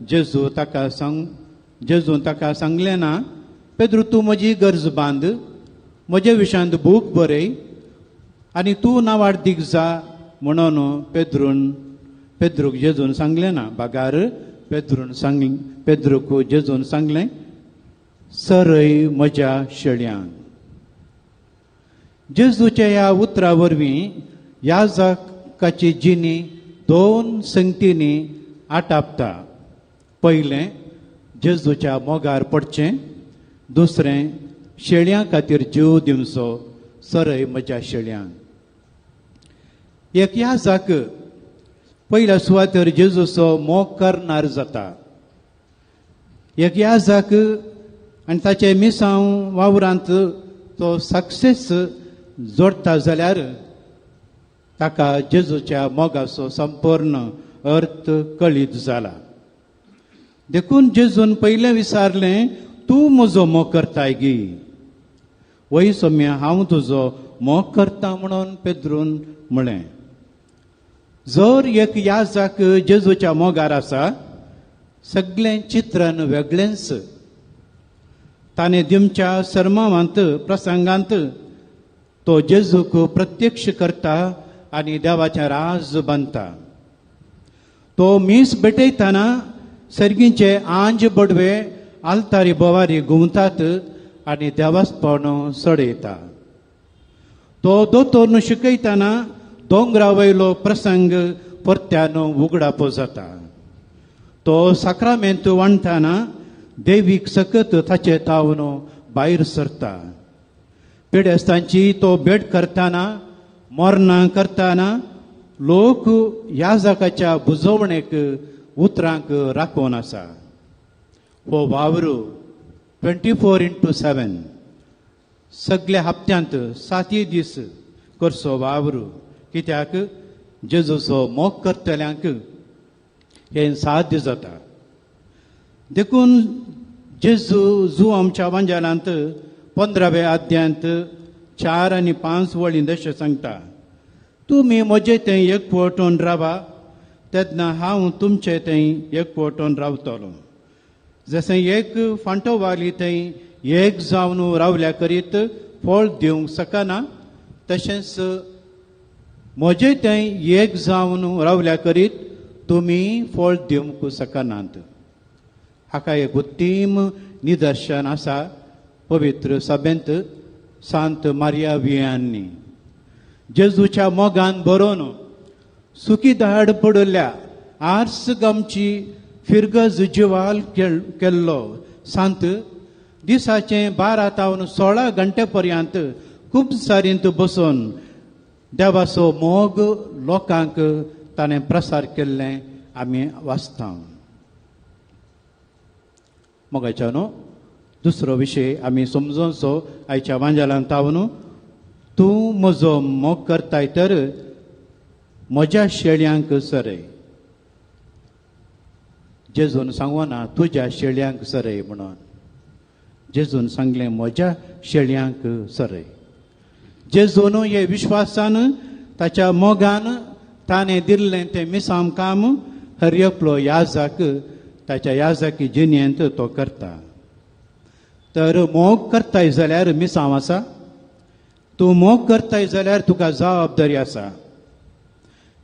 जेजून ताका सांगलें ना, पेद्रू, तूं म्हजी गरज बांद, म्हजे विशयांत बूक बरय आनी तूं नावाडदीक जा म्हणून पेद्रूक जेजून सांगलें ना. बागार पेद्रूक जेजून सांगलें, सरय म्हज्या शेळयांक. जेजूच्या ह्या उतरा वरवीं याजकाची जिणी दोन संगतींनी आटापता. पयलें जेजूच्या मोगार पडचें, दुसरें शेळयां खातीर जीव दिवचो, सरय म्हज्या शेळयांक. एक याजक पयल्या सुवातेर जेजूचो मोग करणार जाता. एक याजक आनी ताचे मिसांव वावरांत तो सक्सेस जोडता जाल्यार ताका जेजूच्या मोगाचो संपूर्ण अर्थ कळीत जाला. देखून जेजून पयलें विचारलें, तूं म्हजो मोग करताय गी. वय सोम्या, हांव तुजो मोग करता म्हणून पेद्रून म्हळें. जर एक याजक जेजूच्या मोगार आसा सगळें चित्रान वेगळेंच ताणें दिमच्या सर्मांत प्रसंगांत तो जेजूक प्रत्यक्ष करता आनी देवाचें राज बांदता. तो मीस भेटयतना सर्गीचे आंज बडवे आलतारी बोवारी घुंवतात आनी देवास्पण सडयता. तो दोतोरन शिकयतना दोंगरा वयलो प्रसंग परत्यान उगडाप जाता. तो साक्रामेंत वांडटाना देवीक सकत ताचे तावन भायर सरता. पिडेस्तांची तो भेट करतना मोरणां करतना लोक याजकाच्या बुजवणेक उतरांक राखून आसा. हो वावर 24/7 सगळ्या हप्त्यांत 7 दीस करचो वावर. कित्याक जेजूचो मोग करतल्यांक हें साध्य जाता. देखून जेजू आमच्या वांजेलांत 15व्या अध्यायांत 4 आनी 5 वळींत अशें सांगता, तुमी म्हजे थंय एकवटून रावा तेन्ना हांव तुमचे थंय एकवटून रावतलो. जशें एक फांटो वाली थंय एक जावन रावल्या करीत फळ दिवंक शकना, तशेंच म्हजे थंय एक जावन रावल्या करीत तुमी फळ दिवंक शकनात. हाका एक उत्तीम निदर्शन आसा पवित्र सभेंत सांत मारिया वियांनी. जेजूच्या मोगान बरोवन सुखी दाड पडल्या आर्स गमची फिरगज जिवाल केल्लो सांत दिसाचे 12 तावन 16 घंटे पर्यंत खूब सारींत बसून देवाचो मोग लोकांक ताणें प्रसार केल्लें आमी वाचता. मोगाच्यानो दुसरो विशय आमी समजोचो आयच्या वांजेलांत तावन, तूं म्हजो मोग करताय तर म्हज्या शेळयांक सरय. जेजून सांगना तुज्या शेळयांक सरय म्हणून. जेजून सांगलें म्हज्या शेळयांक सरय. जेजून हे विश्वासान ताच्या मोगान ताणें दिल्लें तें मिसाम काम हर एकलो याजक ताच्या याजकी जिणेंत तो करता. तर मोग करताय जाल्यार मिसांव आसा. तूं मोग करताय जाल्यार तुका जबाबदारी आसा.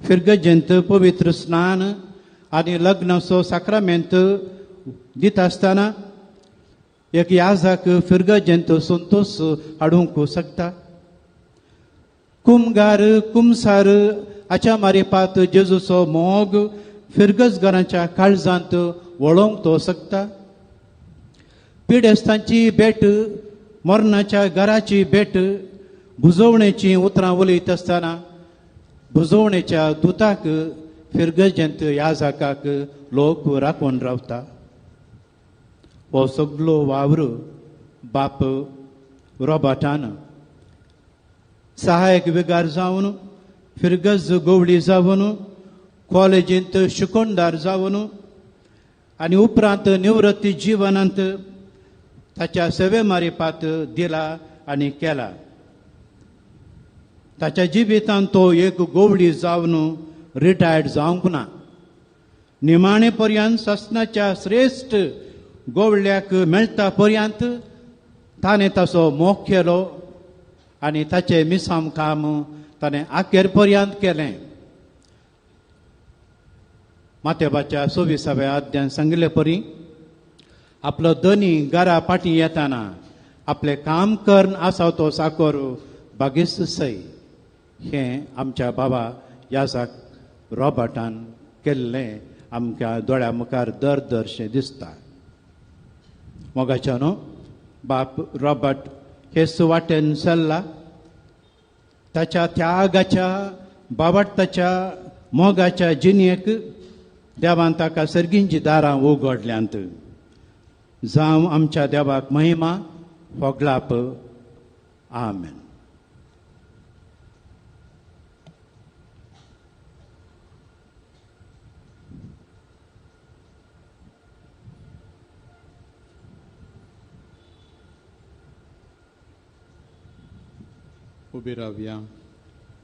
फिरगजेंत पवित्र स्नान आनी लग्नाचो साक्रामेंत दिता आसतना एक याजक फिरगजेंत संतोष हाडूंक शकता. कुमगार कुमसार हाच्या मारिपात जेजूचो मोग फिरगजगारांच्या काळजांत वळोवंक तो शकता. पिडेस्तांची भेट, मरणाच्या घराची भेट, बुजवणेची उतरां उलयत आसतना बुजवणेच्या दुताक फिरगजेंत याजकाक लोक राखून रावता. हो सगळो वावर बाप रॉबर्टान सहायक विगार जावन, फिरगज गोवडी जावन, कॉलेजींत शिकोणदार जावन आनी उपरांत निवृत्ती जिवनांत ताच्या सेवे मारिपात दिला आनी केला. ताच्या जिवितांत तो एक गोवडी जावन रिटायर्ड जावंक ना. निमाणे पर्यंत ससनाच्या श्रेश्ठ गोवड्याक मेळटा पर्यंत ताणें ताचो मोग केलो आनी ताचें मिसाम काम ताणें आखेर पर्यंत केलें. मातेबाच्या 26व्या अध्यायान सांगिल्ले परी आपलो धनी घरा फाटीं येताना आपलें काम करन आसा तो साकोर बागीस सय. हें आमच्या बाबा याजक रॉबर्टान केल्लें आमच्या दोळ्या मुखार दरशें दिसता. मोगाच्यानो बाप रॉबर्ट हे सुवातेन चल्ला. ताच्या त्यागाच्या बाबडताच्या मोगाच्या जिणेक देवान ताका सर्गींची दारां उगडल्यांत. जावं आमच्या देवाक महिमा होगलाप. आमेन. उबे रावया.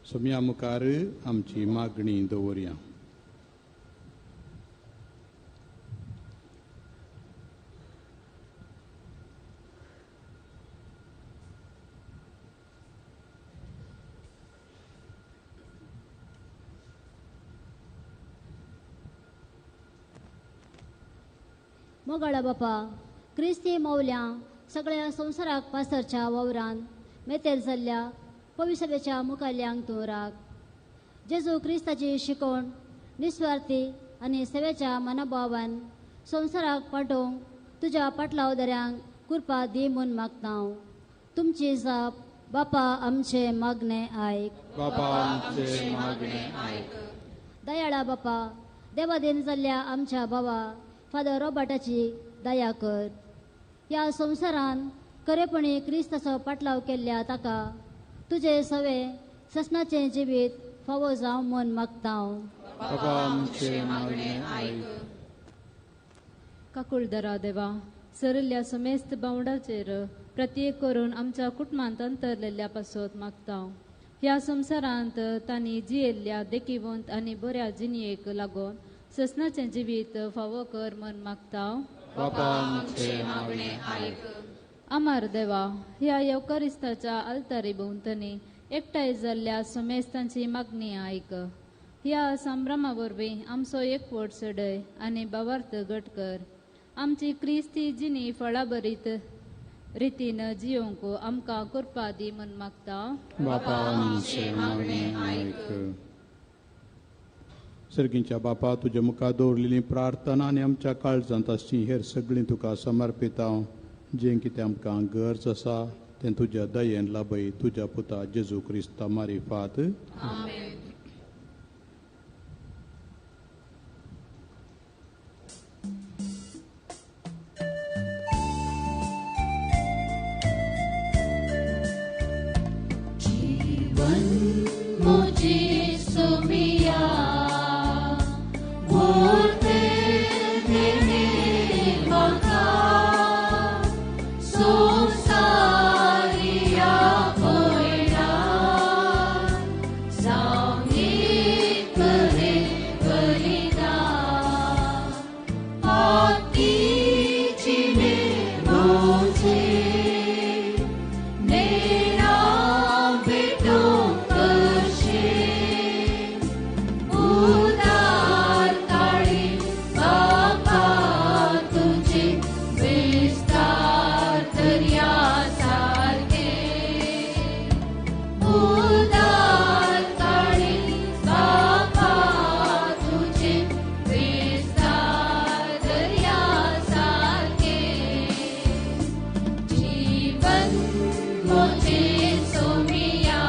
सोम्या मुखार आमची मागणी दवरया. मोगाळा बापा क्रिस्ती मौल्या सगळ्या संवसाराक पासरच्या वावरान मेतेर जाल्ल्या पविसभेच्या मुखाल्यांक तूं राख. जेजू क्रिस्ताची शिकवण निस्वार्थी आनी सेवेच्या मनोभावान संवसाराक पाठोवंक तुज्या पाटलावदऱ्यांक कृपा दी म्हूण मागता. तुमची जाप बापा आमचे मागणे आयक. बापा आमचे मागणे आयक. दयाळा बापा देवाधीन जाल्ल्या आमच्या भावा फादर रॉबर्टाची दया कर. ह्या संवसारान खरेपणी क्रिस्ताचो पाटलाव केल्ल्या ताका तुजे सवे ससनाचें जिवीत फावो जावं म्हूण मागता. बापा आमचे मागणे आयक. काकुळदरा देवा सरल्ल्या समेस्त बावडाचेर प्रत्येक करून आमच्या कुटुंबांत अंतरलेल्या पासत मागता. ह्या संवसारांत तांणी जियेल्ल्या देखीवंत आनी बऱ्या जिणयेक लागून ससनाचें जिवीत फावो कर म्हूण मागता. बापा आमचे मागणे आयक. आमार देवा ह्या येवकारिस्ताच्या आल्तारी भोंवतणी एकठांय जाल्ल्या समेस्तांची मागणी आयक. ह्या संभ्रमा वरवीं आमचो एकवट सडय आनी भावार्थ घट कर. आमची क्रिस्ती जिणी फळां बरीत रितीन जियोंक आमकां कृपा दी म्हूण मागता. बापा आमचे मागणे आयक. सर्गींच्या बापा तुज्या मुखार दवरलेली प्रार्थना आनी आमच्या काळजांत आसची हेर सगळीं तुका समर्पिता. जें कितें आमकां गरज आसा तें तुज्या दयेन लाभय तुज्या पुता जेजू क्रिस्ता मारिफात. आमेन. मुझे सुमिया बोलते देने मका सो सारिया कोयना सामने करे बलिदा आती जिने मुझे मेरा बेटो उदार काळी बापा तुझे विस्तार दर्या सारखे उदार काळी बापा तुझे विस्तार दर्या सारखे जीवन मुझे सोमिया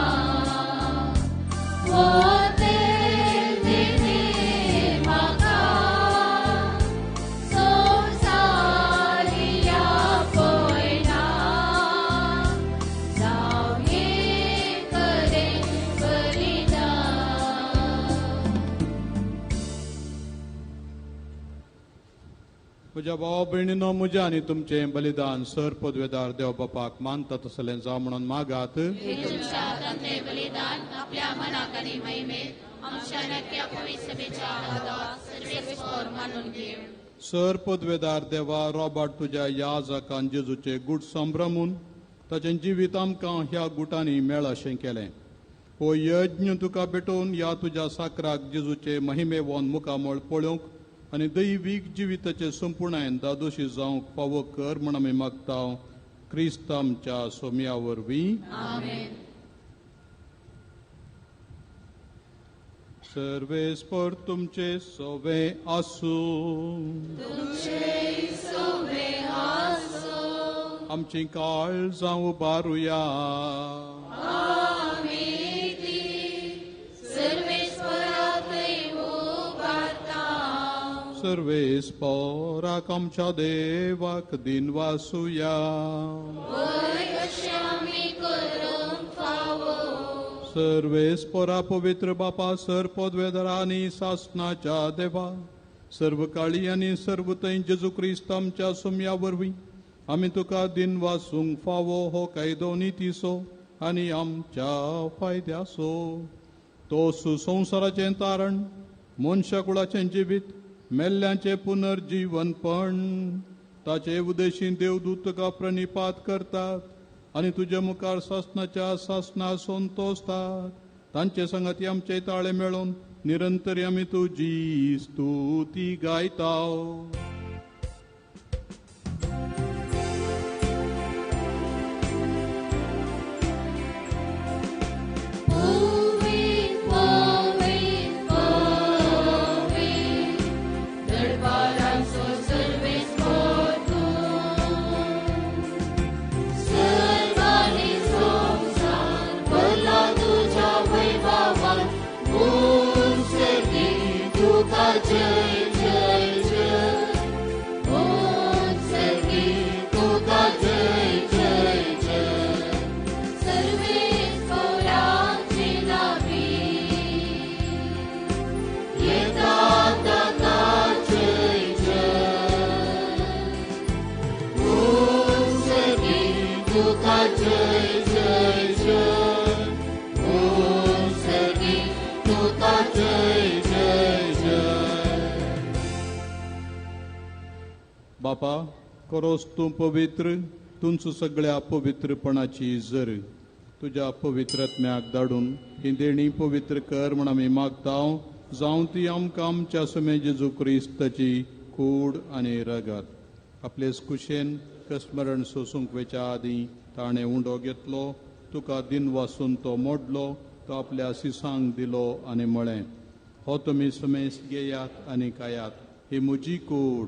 म्हज्या भावा भयणीनो म्हज्या आनी तुमचें बलिदान सर पदवेदार देव बापाक मानता तसलें जावं म्हणून मागात. बलिदान आपल्या मनाक आनी महिमेक आमच्या नक्या पवित्रसभेच्या आदारात सर्वेस्वर मानून घे. सर पदवेदार देवा रॉबर्ट तुज्या याजकान जेजूचे गुट संभ्रमून ताचें जिवीत आमकां ह्या गुटांनी मेळ अशें केलें. हो यज्ञ तुका भेटोवन ह्या तुज्या साकराक जेजूचे महिमेवोन मुखामोळ पळोवंक आनी दैवीक जिविताचे संपूर्णायेन दादोशी जावंक फावो कर म्हण आमी मागता. क्रिस्त आमच्या सोम्या वरवीं. सर्वेस्पर तुमचे सोवे आसूं. आमची काळजां उबारुया. सर्वेस्पराक आमच्या देवाक दिन वासुया. सर्वेस्परा पवित्र बापा सर पदवेदारा आनी सासनाच्या देवा सर्व काळी आनी सर्व थंय जेजू क्रिस्त आमच्या सोम्या वरवीं आमी तुका दिन वासूंक फावो हो कायदो नितीसो आनी आमच्या फायद्यासो. तो सुसंवसाराचें तारण मनशाकुळाचें जिवीत मेल्ल्यांचे पुनर्जीवनपण ताचे उदेशीं देवदूत तुका प्रणिपात करतात आनी तुज्या मुखार सासनाच्या सासना संतोसतात. तांचे संगती आमचे ताळे मेळोवन निरंतरी आमी तुजी स्तुती गायता. तुका जय जय जय सर्गी तुका जय जय जय. बापा करोस तूं पवित्र, तुमचो सगळ्या पवित्रपणाची जर तुझ्या पवित्रत्म्याक धाडून ही देणी पवित्र कर म्हण आमी मागतां. जावं ती आमकां आमच्या समे जेजू क्रिस्ताची कूड आनी रगत आपलेच कुशेन स्मरण सोसूंक वेच्या आदीं ताणें उंडो घेतलो, तुका दिन वासून तो मोडलो, तो आपल्या सिसांक दिलो आनी म्हळें, हो तुमी समेस घेयात आनी खायात, ही म्हजी कूड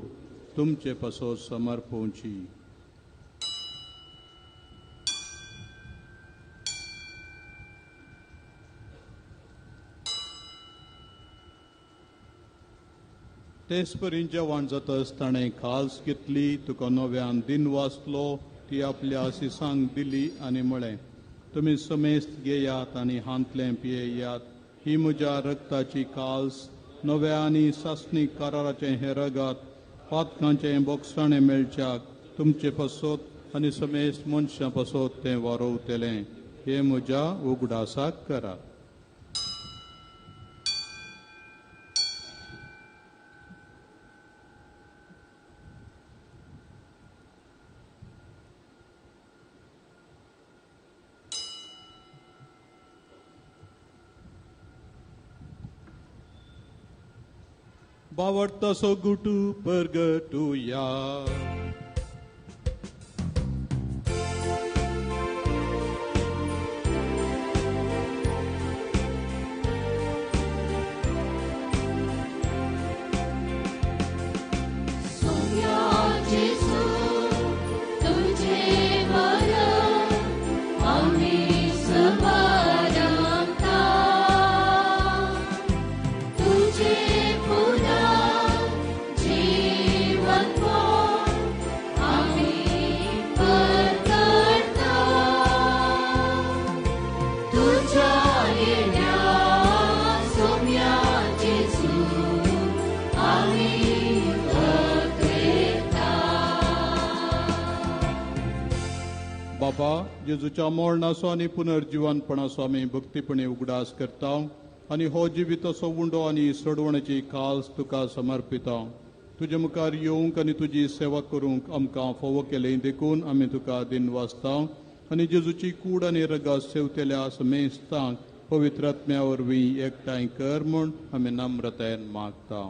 तुमचे पासो समर्पोवची. तेच परीन जेवण जाताच ताणें खास घेतली, तुका नव्यान दिन वाचलो, ती आपल्या सिसांक दिली आनी म्हळें, तुमी समेस्त घेयात आनी हांतलें पियेयात, ही म्हज्या रक्ताची काल्स, नव्या आनी सासणी कराराचें हें रगत, पातकांचें बोगसाणें मेळच्याक तुमचे पासत आनी समेस्त मनशां पासत तें वारोवतलें. हें म्हज्या उगडासाक करा. बावडता सो गुटू परगटूया. बाबा जेजूच्या मरणाचो आनी पुनर्जिवनपणाचो आमी भक्तीपणे उगडास करता आनी हो जिविताचो उंडो आनी सडवण्याची काल्स तुका समर्पिता. तुजे मुखार येवंक आनी तुजी सेवा करूंक आमकां फोव केलें देखून आमी तुका दिन वाचता आनी जेजूची कूड आनी रगत सेवतेल्या समेस्तांक पवित्रात्म्या वरवीं एकठांय कर म्हूण आमी नम्रतायेन मागता.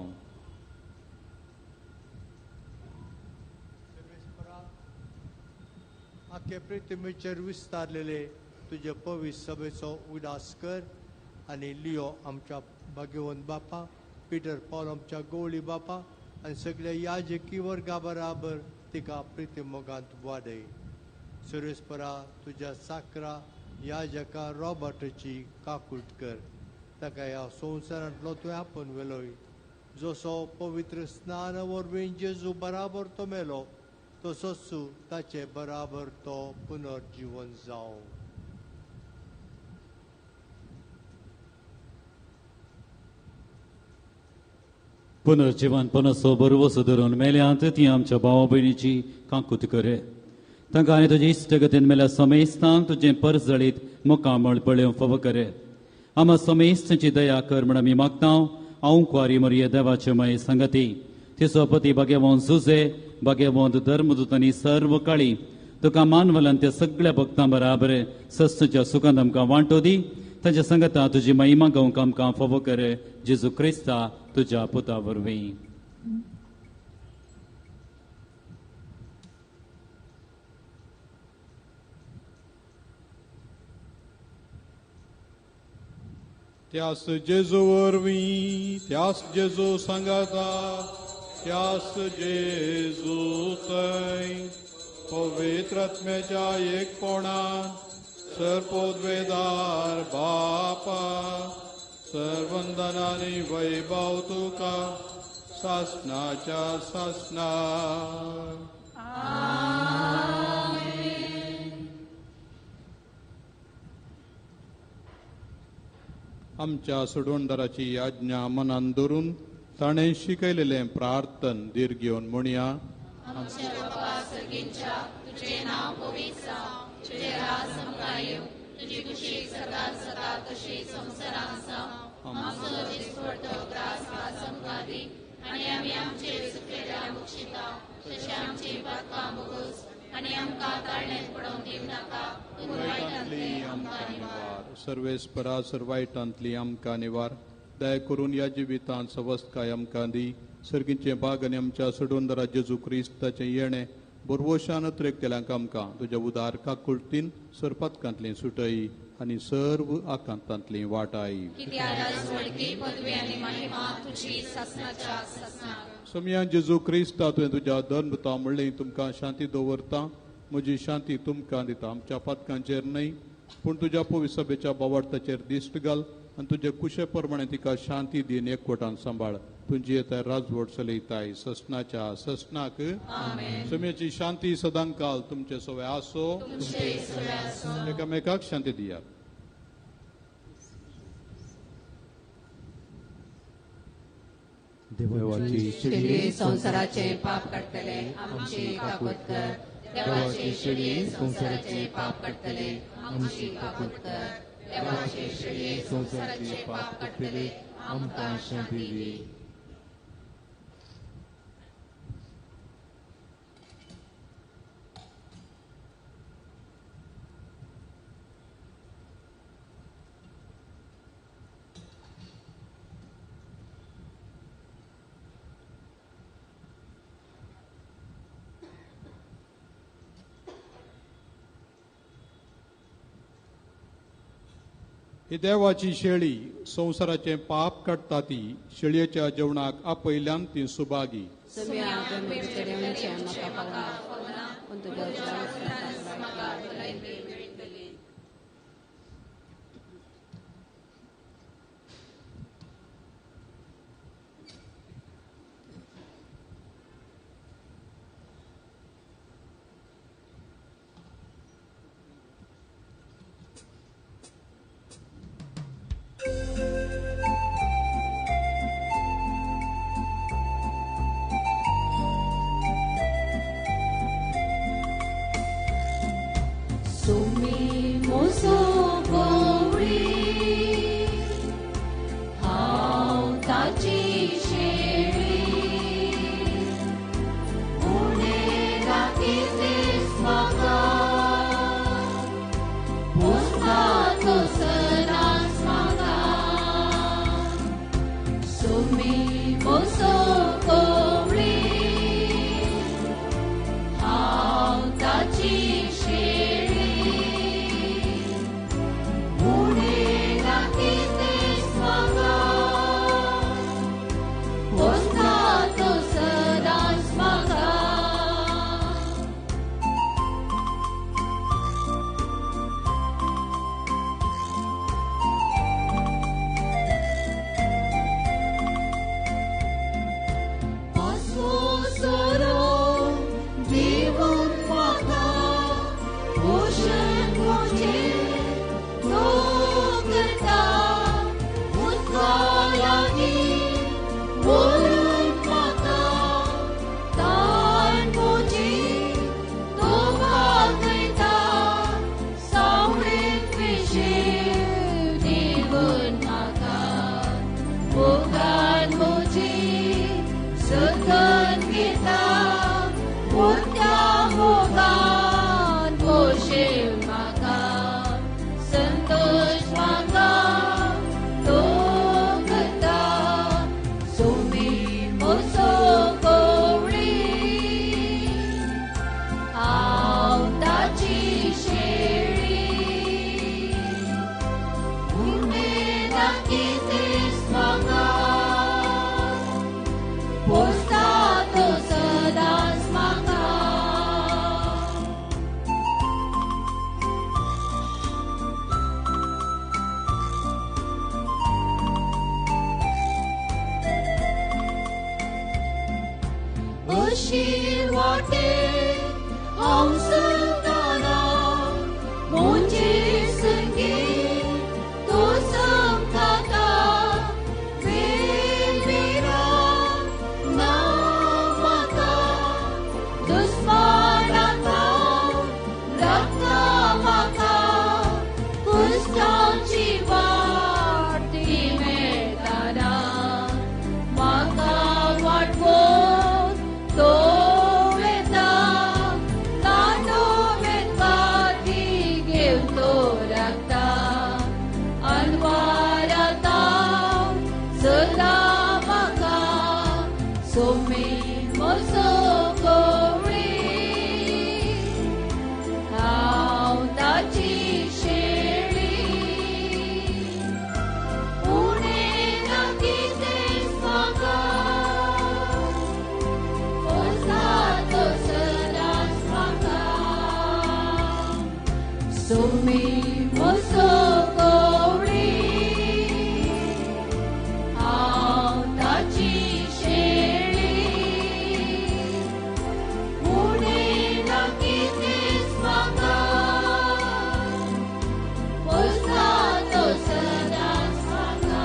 आख्या पृथ्वीचेर विस्तारलेले तुजे पवित्र सभेचो उदास कर आनी लियो आमच्या भाग्यवंत बापा, पिटर पॉल आमच्या गवळी बापा आनी सगळ्या याजकी वर्गा बराबर तिका प्रिती मोगांत वाडय. सुरेस्परा तुज्या साकरा याजका रॉबर्टाची काकूट कर, ताका ह्या संवसारांतलो तुवें आपोवन वेलोय. जसो पवित्र स्नान वरवीं जेजू बराबर तो मेलो, तसोच ताचे बराबर तो पुनर्जीवन जावं. पुनर्जीवन पणसो बरवसो धरून मेल्यांत ती आमच्या भावा भयणीची काकूत करे. तांकां आनी तुजे इश्टगतीन मेल्या समेस्तांक तुजें परस जळीत मोकामळ पळोवंक फाव करे. आमा समेस्तांची दया कर म्हण आमी मागता. हांव कुवारी मरिये देवाचे माये संगती, तिचो पती भाग्यवंत जुजे, भाग्यवंत धर्मदूत आनी सर्व काळी तुका मानवलान त्या सगळ्या भक्तां बराबर सस्तच्या सुखांत आमकां वांटो दी. ताच्या संगता तुजी महिमा गावंक आमकां फाव करे. जेजू क्रिस्ता तुज्या पुता वरवीं. त्यास जेजू वरवीं, त्यास जेजू सांगाता, त्यास जेजू थंय पवित्रात्म्याच्या एकपणान सर्पोद्वेदार बापा सर्वंदनानी वैभव तुका सासनाच्या सासनार. आमच्या सोडवणदाराची आज्ञा मनान धरून ताणें शिकयलेलें प्रार्थन दीर घेवन म्हणया. आमचे बापा सर्गींच्या तुझे नाव पवित्र जावं, जाता तशी संवसारांत आमचो दिसपडटो त्रास आज आमकां दी आनी आमी आमचे चुकलेल्या मुक्षिता तशें आमची पातकां बोगोस आनी आमकां ताळणेंत पडोवंक दिवं नाका पूण वायटांतली आमकां निवार. सर्वेस्परा सर्वायटांतली आमकां निवार. दया करून या जिवितांत सवस्तकाय आमकां दी. सर्गीचे भाग आनी आमच्या सोडून जेजू क्रिस्ताचें येणें बरवशान केल्यांक आमकां तुज्या उदार काकुळटीन सरपातकांतली सुटय आनी सर्व आकांतांतली वाटाय. समया जेजू क्रिस्ता तुवें तुज्या धर्मता म्हणलें तुमकां शांती दवरता, म्हजी शांती तुमकां दिता. आमच्या पातकांचेर न्हय पूण तुज्या पवित्र सभेच्या बोवार्थाचेर दिश्ट घाल आनी तुजे कुशे प्रमाणे तिका शांती दिन एकवटान सांबाळ. तुजी येता राजवट चलयताय ससनाच्या ससनाक. समयाची शांती सदां काल तुमचे सवय आसो. एकामेकाक शांती दियात. देवाची शिडी संसाराचे पाप काडटले आमची काकूत कर. देवाची शिडी संसाराचे पाप काडटले आमची काकूत कर. देवाची शिडी संसाराचे पाप काडटले आमकां शांती दी. ही देवाची शेळी संसाराचे पाप काडटा ती शेळयेच्या जेवणाक आपयल्यान ती सुभागी. सोमी मोसो कोवळी हांव ताची शेळी उणी ना कितेंच म्हाका पोसता तो सदांच म्हाका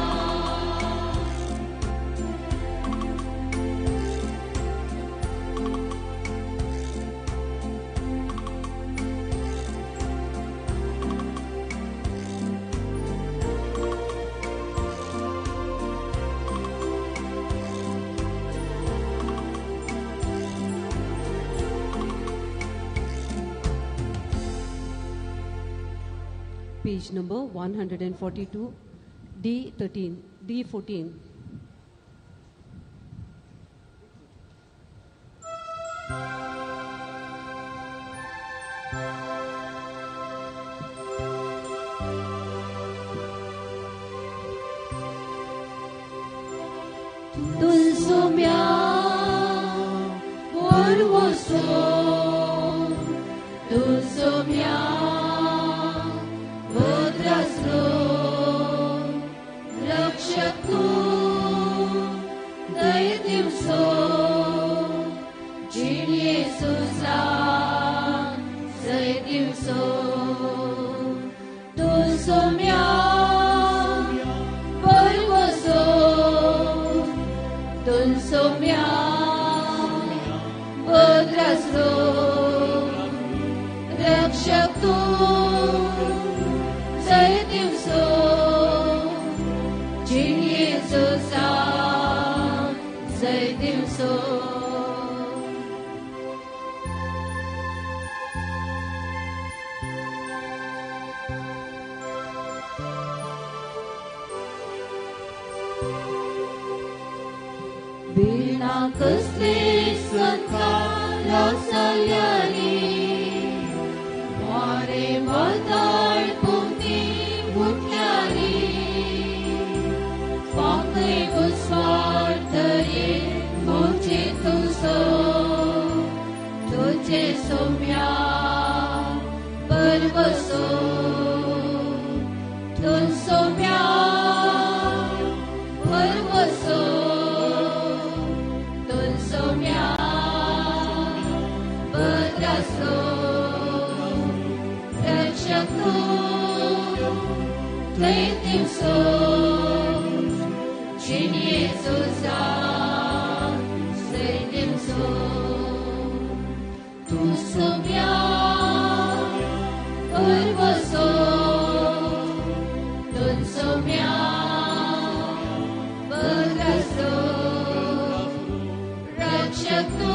Page number 142, D13, D14. Dulsumia porvoso Dulsumia vodrasro Rakshak tu Daidivso Jin Yesusa Daidivso Dulsumia porvoso Dulsumia vodrasro Rakshak tu Daidivso Jin Yesusa Daidivso Bina कसले संताला सल्यानी वारे वादळ पुंती फुटल्यानी पाकळी घुसवाडतये मोचे तुझो तुझे सोम्या परवसो तुझ Saumya परवसो Dulsumia vodrasro Rakshak tu Daidivso Jin Yesusa Daidivso Dulsumia porvoso Dulsumia vodrasro Rakshak tu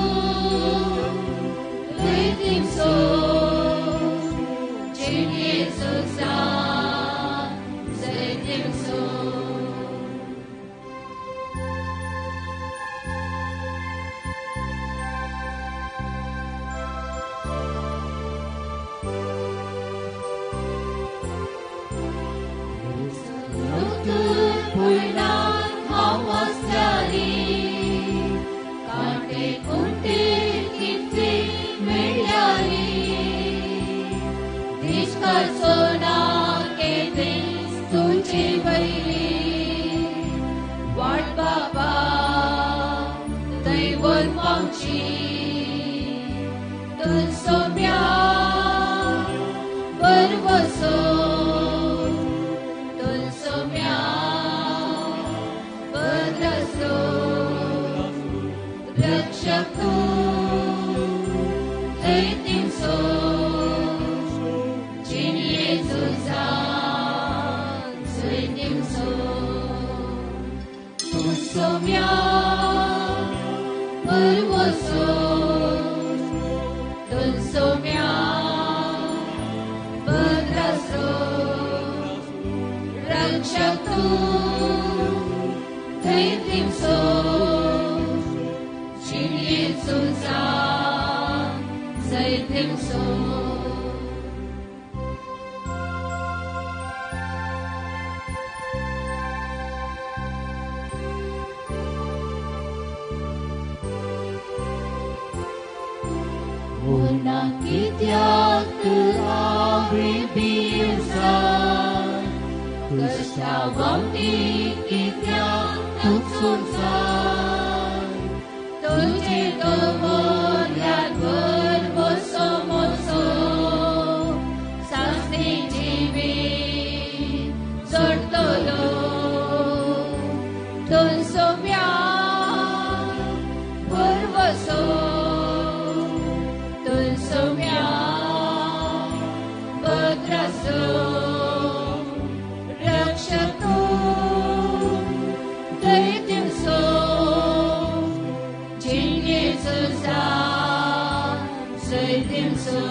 Daidivso Jin Yesusa Daidivso Rutut puynan hav aslyani काटे कुंटे कितले मेळ्यानी दिसकार सोना केदे तुझे वयली वाट बाबा दैवत पावची दुलसोम्या परवसो दुलसोम्या भद्रसो Rakshak tu Daidivso Jin Yesusa Daidivso Dulsumia porvoso Dulsumia vodrasro Rakshak tu Daidivso Jin Yesusa Daidivso Una kityat inside. कष्टावंती कित्या तुझे दवरल्यार गर्व समोसो सासरी जिवे चडतलो दोनसोव्या गर्वसो दोनसोव्या भद्रासो रक्षतो दैत्यसो जिन्येचो जा सैत्यसो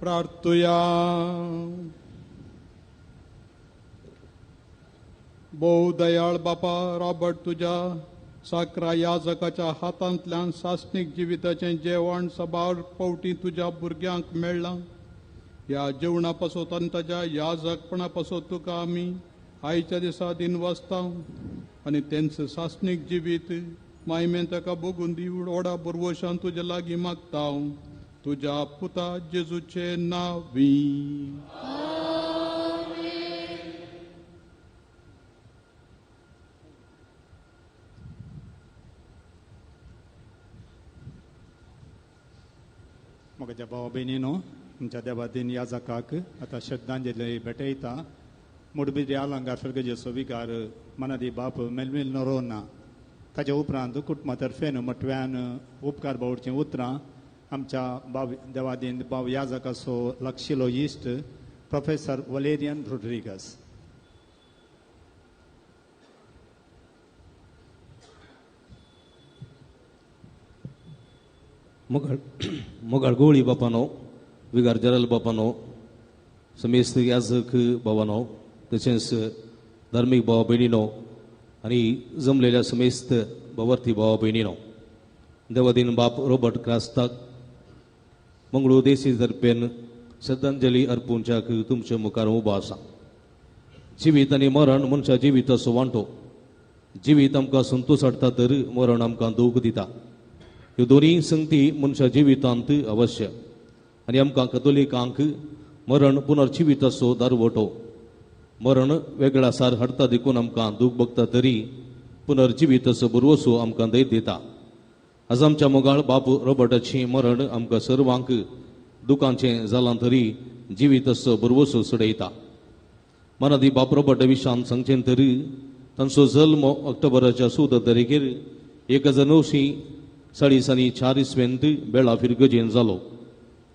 प्रार्थुया. बहु दयाळ बापा रॉबर्ट, तुझ्या साकरा याजकाच्या हातांतल्यान सासणीक जिविताचें जेवण सबार पावटी तुझ्या भुरग्यांक मेळ्ळां. ह्या जेवणा पासत आनी ताच्या याजकपणा पासत तुका आमी आयच्या दिसा दिनवासता आनी तेंच सासणीक जिवीत मायमेन ताका बगून दिवड ओडा बरवशान तुजे लागीं मागता. तुझ्या पुता जेजूचे नावी. म्हज्या भावा भयणीनो, तुमच्या देवादीन याजकाक आतां श्रद्धांजली भेटयता. मुडबिरी आलंगार सर्गजेचो विकार मनादी बाप मेलमेल नरोना. ताच्या उपरांत कुटुंबा तर्फेन मटव्यान उपकार बावडचीं उतरां आमच्या देवादीन भाव याजकाचो लागशिल्लो इश्ट प्रोफेसर वलेरियन रोड्रिगस. मोगाळ गोळी बापानो विगार जरल बापानो समेस्त याजक बाबानो तशेंच धार्मीक भावा भयणीनो आनी जमलेल्या समेस्त भावार्थी भावा भयणीनो देवादीन बाप रॉबर्ट क्रास्ताक मंगळू देसी तर्फेन श्रद्धांजली अर्पूंच्याक तुमच्या मुखार उबो आसा. जिवीत आनी मरण मनशा जिविताचो वांटो. जिवीत आमकां संतोश हाडटा तर मरण आमकां दूख दिता. ह्यो दोनी संगती मनशा जिवितांत अवश्य आनी आमकां कथोलिकांक मरण पुनर्जिविताचो दारवटो. मरण वेगळा सार हाडटा देखून आमकां दूख भोगता तरी पुनर्जिविताचो बरवसो आमकां दैत दिता. आज आमच्या मोगाळ बाप रॉबर्टाचें मरण आमकां सर्वांक दुखांचें जालां तरी जिविताचो बरवसो सडयता. मनादी बाप रॉबर्ट विशान सांगचें तरी तांचो जल्म ऑक्टोबराच्या 14 तारखेर 1940 बेळा फिरगजेन जालो.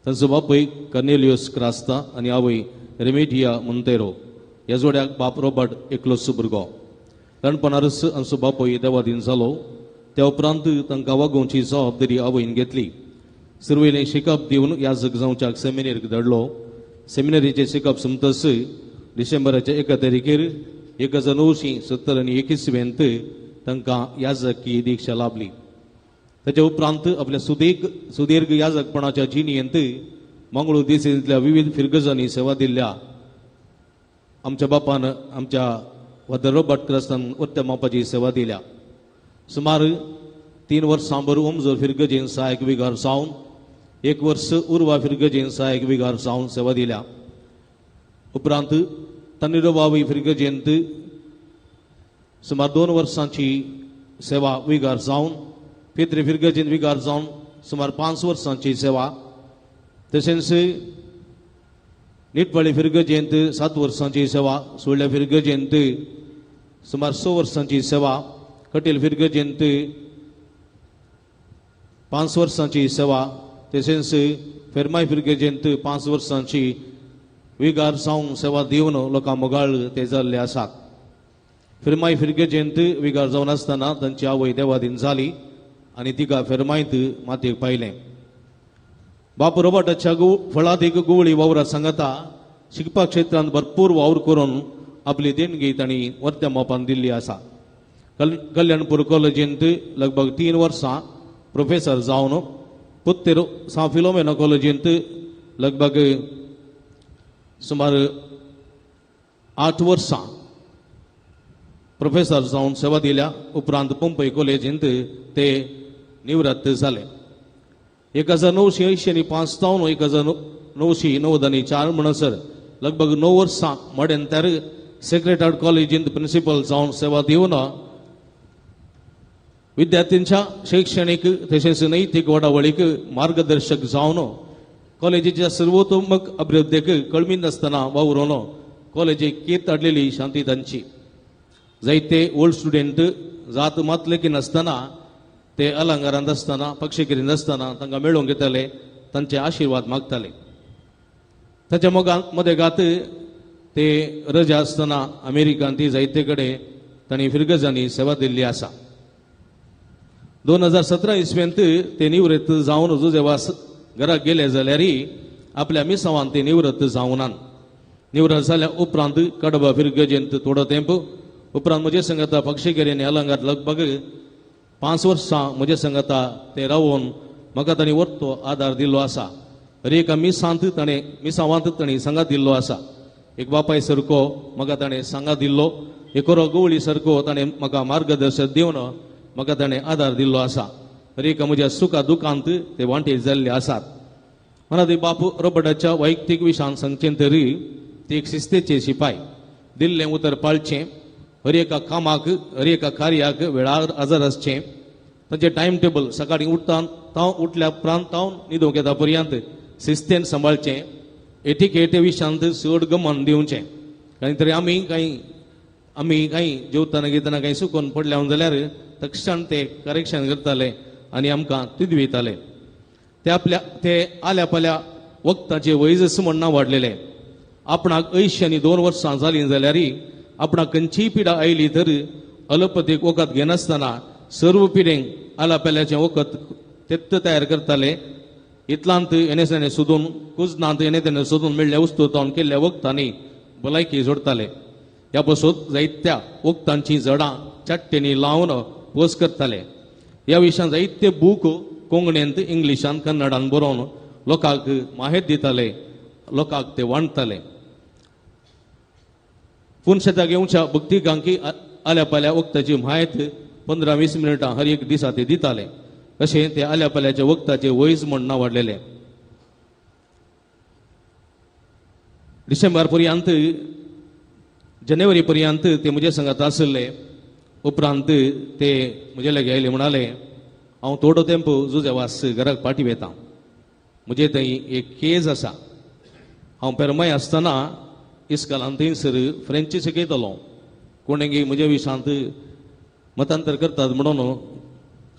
तांचो बापूय कर्नेलियोस क्रास्ता आनी आवय रेमेडिया मोंतेरो. ह्या जोड्याक बाप रॉबर्ट एकलोच भुरगो. ल्हानपणारच तांचो बापूय देवादीन जालो. त्या उपरांत तांकां वागोवची जबाबदारी आवयन घेतली. सुरवेलें शिकप दिवन याजक जावच्याक सेमिनेरीक धाडलो. सेमिनरीचें शिकप सोंपतच डिसेंबराच्या 1 तारखेर 1971 तांकां याजकी दिक्षा लाभली. ताच्या उपरांत आपल्या सुदीर्घ याजकपणाच्या जिणेंत मंगळूर देसांतल्या विविध फिरगजांनी सेवा दिल्ल्या आमच्या बापान आमच्या फादर रॉबर्ट क्रास्तान वत्त्या मापाची सेवा दिल्या. सुमार 3 वर्सां भर ओमजोर फिरगजेन सहायक विगार जावन 1 वर्स उर्वा फिरगजेन सहायक विगार जावन सेवा दिल्या. उपरांत तन्निरवावी फिरगजेंत सुमार 2 वर्सांची सेवा विगार जावन पेत्रे फिरगजेन विगार जावन सुमार 5 वर्सांची सेवा. तशेंच निटपाळी फिरगजेंत 7 वर्सांची सेवा. सोळ्या फिरगजेंत सुमार 6 वर्सांची सेवा. कटेल फिरगजेंत 5 वर्सांची सेवा. तशेंच फेरमाय फिरगजेंत 5 वर्सांची विगार जावन सेवा दिवन लोकां मोगाळ ते जाल्ले आसात. फेरमाय फिरगजेंत विगार जावन आसतना तांची आवय देवादीन जाली आनी तिका फेरमायत मातयेक पायलें. बाप रॉबर्टाच्या फळादीक गुवळी वावरां सांगता शिकपा क्षेत्रांत भरपूर वावर करून आपली देणगी तांणी वर्त्या मोपान दिल्ली आसा. कल्याणपूर कॉलेजींत लगभग 3 वर्सां प्रोफेसर जावन पुत्तेर सा फिलोमेना कॉलेजींत लगभग सुमार 8 वर्सां प्रोफेसर जावन सेवा दिल्या. उपरांत पंपई कॉलेजींत ते निवृत्त जाले. 1985 तावन 1994 म्हणसर लगभग 9 वर्सां मडेंतर सेक्रेटार्ड कॉलेजींत प्रिन्सिपल जावन सेवा दिवन विद्यार्थ्यांच्या शैक्षणिक तशेंच नैतीक वडावळीक मार्गदर्शक जावन कॉलेजीच्या सर्वतोमुख अभिवृद्धीक कळमीत नासतना वावरून कॉलेजीक कीर्त हाडलेली शांती तांची. जायते ओल्ड स्टुडंट जात मातलेकी नासतना ते अलंकारांत आसतना पक्षिगिरींत आसतना तांकां मेळोवन घेताले. तांचे आशिर्वाद मागताले. ताच्या मदें गात ते रजा आसतना अमेरिकांत ती जायते कडेन तांणी फिरगजांनी सेवा दिल्ली आसा. 2017 इसवेंत ते निवृत्त जावन जुजेवास घराक गेले जाल्यारय आपल्या मिसावान ते निवृत्त जावनान. निवृत्त जाल्या उपरांत कडबा फिरगजेंत थोडो तेंप उपरांत म्हजे संगता पक्षिगिरींनी अलंकार लगभग 5 वर्सां म्हजे संगता ते रावून म्हाका तांणी वर्तो आदार दिल्लो आसा. हर एका मिसावांत तांणी सांगात दिल्लो आसा. एक बापाय सारको म्हाका ताणें सांगात दिल्लो. एकोरो गवळी सारको ताणें म्हाका मार्गदर्शन दिवन म्हाका ताणें आदार दिल्लो आसा. हर एका म्हज्या सुखा दुखांत ते वांटेर जाल्ले आसात. म्हणा ते बाप रॉबर्टाच्या वैयक्तीक विशयान सांगचें तरी ते एक शिस्तेचे शिपाय. दिल्लें उतर पाळचें. हर एका कामाक हर एका कार्याक वेळार हजर आसचें. तांचें टायम टेबल सकाळीं उठल्या उपरांत तावन न्हिदूंक येता पर्यंत शिस्तेन सांबाळचें. एटिकेट विशयांत चड गमन दिवचें. कांय तरी आमी कांय जेवतना घेतना कांय सुकोवन पडल्या जाल्यार तक्षण ते करेक्शन करताले आनी आमकां तिदविताले. ते आल्या पाल्या वखदाचे वैजस म्हण नांव वाडलेलें. आपणाक 82 वर्सां जालीं जाल्यारय आपणाक खंयचीय पिडा आयली तर अलोपथीक वखद घेनासतना सर्व पिडेक आल्या पाल्याचें वखद तेत्त तयार करताले इतलांत येणे सोदून कुजनांत येणे सोदून मेळ्ळ्या वस्तू तावन केल्ल्या वखदांनी भलायकी जोडताले. ह्या पासून जायत्या वखदांची जडां चाट्टेनी लावन पोस करताले. ह्या विशयान जायते बूक कोंकणींत इंग्लिशान कन्नडान बरोवन लोकांक माहिती दिताले, लोकांक ते वांटताले. पूण शेताक येवच्या भक्तिकांकी आल्या पाल्या वखदाची म्हायती 15-20 मिनिटां हर एक दिसा ते दिताले. अशें ते आल्या पाल्याच्या वखदाचे वयस म्हण नांव वाडलेले. डिसेंबर पर्यंत जानेवारी पर्यंत ते म्हजे सांगात आसले. उपरांत ते म्हजे लागीं आयले म्हणाले हांव थोडो तेंप जुजेवास घराक पाटी वेता. म्हजे थंय एक केज आसा. हांव पेरमाय आसतना इस्कॉलान थंयसर फ्रेंच शिकयतालो. कोणेंगी म्हज्या विशयांत मतांतर करतात म्हणून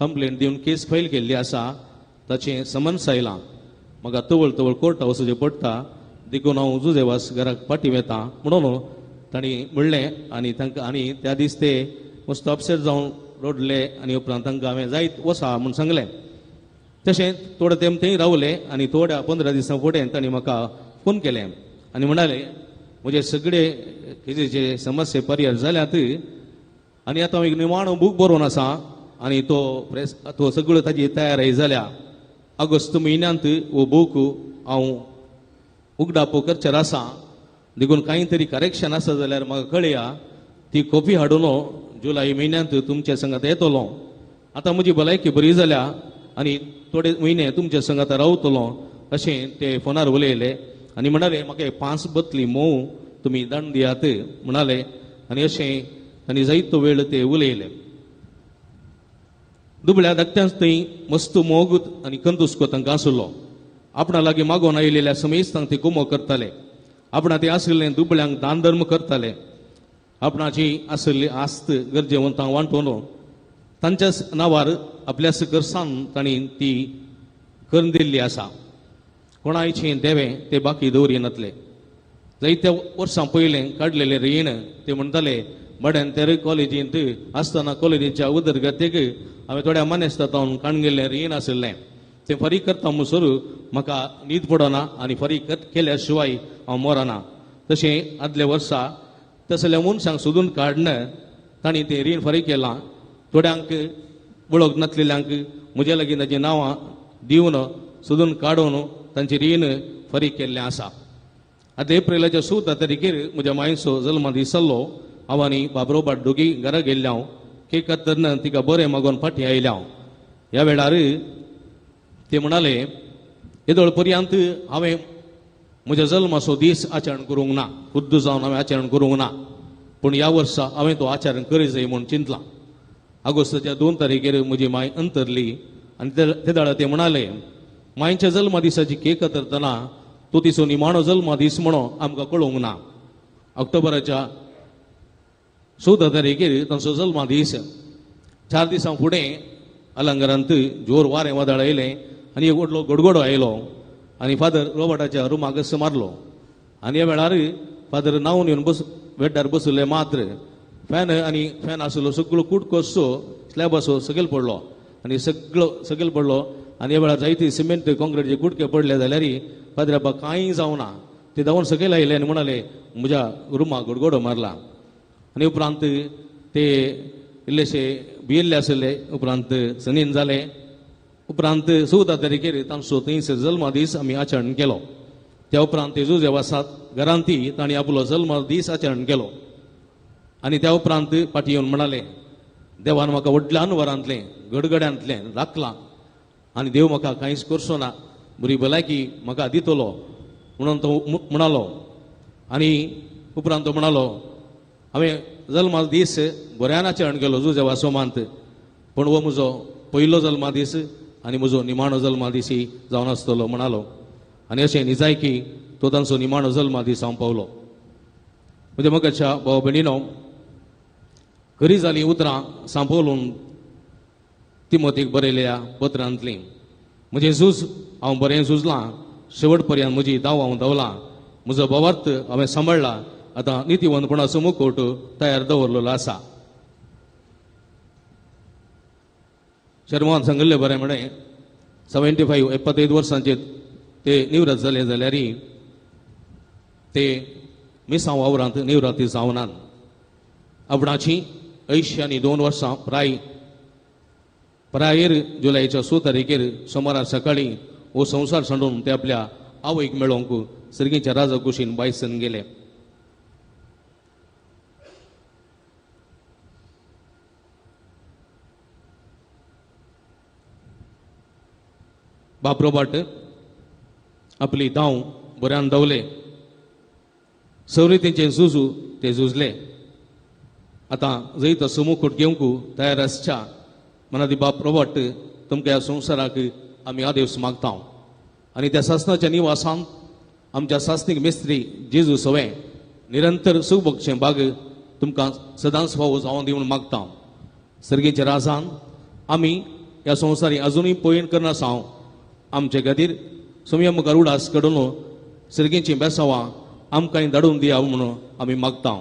कंप्लेंट दिवन केस फायल केल्ली आसा. ताचें समन्स आयलां. म्हाका तवळ तवळ कोर्टा वचचें पडटा देखून हांव जुजेवास घराक पाटी वेता म्हणून तांणी म्हणलें. आनी तांकां आनी त्या दीस ते मस्त अपसेट जावन रडले आनी उपरांत तांकां हांवें जायत वसा म्हूण सांगलें. तशें थोडे तेंप थंय रावले आनी थोड्या 15 दिसां फुडें तांणी म्हाका फोन केलें आनी म्हणाले म्हजे सगळे केजीचे समस्या परिहार जाल्यात आनी आतां हांव एक निमाणो बूक बरोवन आसा आनी तो सगळ्यो ताजी तयारी जाल्या. ऑगस्ट म्हयन्यांत हो बूक हांव उगडापो करचेर आसा. देखून कांय तरी करेक्शन आसा जाल्यार म्हाका कळया. ती कॉपी हाडून जुलय म्हयन्यांत तुमच्या संगात येतलो. आतां म्हजी भलायकी बरी जाल्या आनी थोडे म्हयने तुमच्या संगात रावतलो अशें ते फोनार उलयले. आनी म्हणाले म्हाका 5 बतली मोव तुमी दान दियात म्हणाले. आनी अशें तांणी जायतो वेळ ते उलयले. दुबळ्या धाकट्यांच थंय मस्त मोग आनी कंदुस्को तांकां आसलो. आपणा लागीं मागोवन आयिल्ल्या समेस्तांक ते कुमो करताले. आपणा ते आशिल्लें दुबळ्यांक दान धर्म करताले. आपणाची आशिल्ली आस्त गरजेवंतांक वांटून तांच्याच नांवार आपल्या सकरसान तांणी ती करून दिल्ली आसा. कोणायचें देवें ते बाकी दवरिनातले. जायत्या वर्सां पयलें काडलेलें रीण ते म्हणटाले मड्यान तेर कॉलेजींत आसतना कॉलेजीच्या उदरगतेक हांवें थोड्या मानेस्तांत काणगेल्लें रीण आशिल्लें तें फारीक करता म्हणसर म्हाका न्हीद पडना आनी फारीक केल्या शिवाय हांव मरना. तशें आदल्या वर्सा तसल्या मनशांक सोदून काडन तांणी तें रीण फारीक केलां. थोड्यांक वळख नासलेल्यांक म्हज्या लागीं ताचीं नांवां दिवन सोदून काडून तांची रीण फारीक केल्लें आसा. आतां एप्रिलाच्या 16 तारखेर म्हज्या मायचो जल्म दीस जाल्लो. हांव आनी बाबरो बाट दोगी घरा गेल्ले. हांव केक कातरना तिका बरें मागोवन फाटीं आयले. हांव ह्या वेळार ते म्हणाले येदोळ पर्यंत हांवें म्हज्या जल्माचो दीस आचरण करूंक ना. खुद्द जावन हांवें आचरण करूंक ना. पूण ह्या वर्सा हांवें तो आचरण करी जाय म्हूण चिंतलां. ऑगस्टाच्या 2 तारखेर म्हजी माय अंतरली आनी ते दाडा ते म्हणाले मायच्या जल्मा दिसाची केक कातरतना तो तिचो निमाणो जल्मा दीस म्हणून आमकां कळोवंक ना. ऑक्टोबराच्या 14 तारखेर तांचो जल्मा दीस. 4 दिसां फुडें अलंगारांत जोर वारें वादळ आयलें आनी एक व्हडलो गडगडो आयलो आनी फादर रोबोटाच्या रुमाक घस मारलो. आनी ह्या वेळार फादर नांवन येवन बेड्डार बसले मात्र फॅन आसलो सगळो कुडकोसो स्लॅबाचो सकयल पडलो आनी सकयल पडलो. आनी ह्या वेळार जायती सिमेंट कॉन्क्रीटचे कुडके पडले जाल्यार फादर बाबा कांय जावना. ते धांवन सकयल आयले आनी म्हणाले म्हज्या रुमाक गडगडो मारला. आनी उपरांत ते इल्लेशे भियेल्ले आसले. उपरांत सनीन जाले. उपरांत 14 तारखेर तांचो थंयसर जल्मा दीस आमी आचरण केलो. त्या उपरांत जेजू देवासात घरांती तांणी आपलो जल्मा दीस आचरण केलो. आनी त्या उपरांत फाटीं येवन म्हणाले देवान म्हाका व्हडल्यान वरांतलें गडगड्यांतलें राखलां आनी देव म्हाका कांयच करचो ना. बरी भलायकी म्हाका दितलो म्हणून तो म्हणालो. आनी उपरांत तो म्हणालो हांवें जल्मा दीस बऱ्यान आचरण केलो जुजेवा सोमांत. पूण हो म्हजो पयलो जल्मा दीस आनी म्हजो निमाणो जल्मा दिसी जावन आसतलो म्हणालो. आनी अशें निजायकी तो तांचो निमाणो जल्मा दीस हांव पावलो. म्हणजे मोगाच्या भाव भयणीनो खरी जालीं उतरां सांपळून तिमोथीक बरयल्या पत्रांतलीं. म्हजें झूज हांव बरें झुजलां. शेवट पर्यंत म्हजी दाव हांव धांवलां. म्हजो भावार्थ हांवें सांबाळ्ळा. आतां नितीवंतपणाचो मुकोट तयार दवरलेलो आसा. शर्मान सांगिल्लें बरें म्हणे 75 वर्सांचे ते निवृत्त जाले जाल्यारय ते मिसांव वावरांत निवृत्ती जावनात. आपणाची 82 वर्सां प्रायर जुलयाच्या 6 तारखेर सोमारा सकाळी हो संवसार सोडून ते आपल्या आवयक मेळोवंक सर्गीच्या राजा कुशीन बायसन गेले. बाप रॉबर्ट आपली धांव बऱ्यान धांवले. सवलतींचे झुजू ते झुजले. आता जंय तो समुखूट घेवंक तयार आसच्या मनादी बाप रॉबर्ट तुमकां ह्या संवसाराक आमी आदेश मागता आनी त्या सासणाच्या निवासान आमच्या सासनीक मेस्त्री जेजू सवे निरंतर सूख भोगचें भाग तुमकां सदांच फावो जावं दिवन मागता. सर्गीच्या राजान आमी ह्या संवसारी अजुनूय पयण करना साव आमचे खातीर सुमया मुखार उडास कडून सर्गीची बेसांवां आमकां धाडून दिया म्हणून आमी मागता.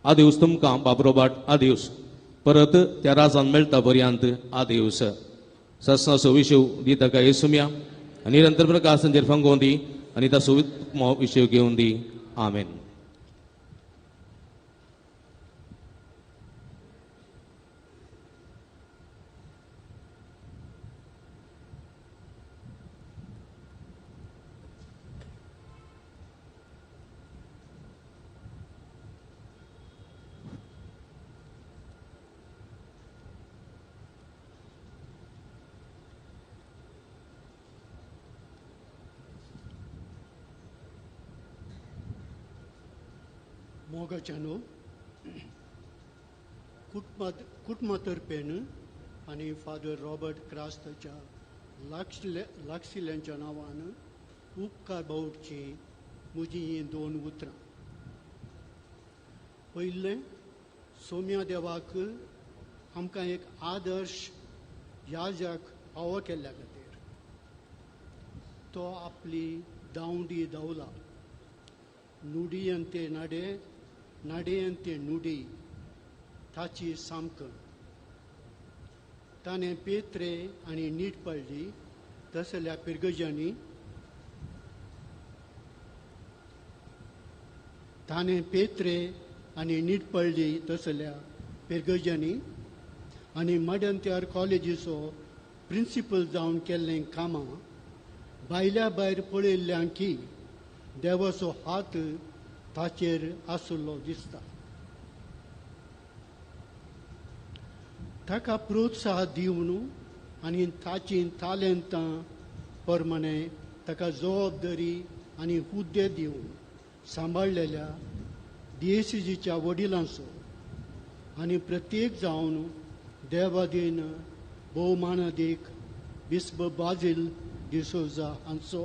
आदेवस तुमकां बाप रॉबर्ट आदेवस. परत त्या राजान मेळटा पर्यंत आदेवस. सस्नाचो विशव दी ताका येसुम्या निरंतर प्रकाशांचेर फंगोवन दी आनी ताचो विशय घेवन दी. आमेन. मोगाच्यानो कुटुंबातर्फेन आनी फादर रॉबर्ट क्रास्ताच्या लागशिल्यांच्या नांवान उपकार बावटची म्हजी ही 2 उतरां. पयलें, सोम्या देवाक आमकां एक आदर्श याजक फावो केल्ल्या खातीर तो आपली दावडी दावला. नुडियंते नाडे नाडेयंते नुडी ताची सामकण. ताणें पेत्रे आनी नीट पडली तसल्या पिरगजांनी ताणें पेत्रे आनी नीट पडली तसल्या पिरगजांनी आनी मडंत्यार कॉलेजीचो प्रिंसिपल जावन केल्लें कामां भायल्या भायर पळयल्ल्यांकी देवाचो हात ताचेर आसुल्लो दिसता. ताका प्रोत्साह दिवन आनी ताची तालेंतां प्रमाणे ताका जबाबदारी आनी हुद्दे दिवन सांबाळलेल्या DACGच्या वडिलांचो आनी प्रत्येक जावन देवादीन भोवमानादीक बिस्ब बाजील डिसोजा हांचो,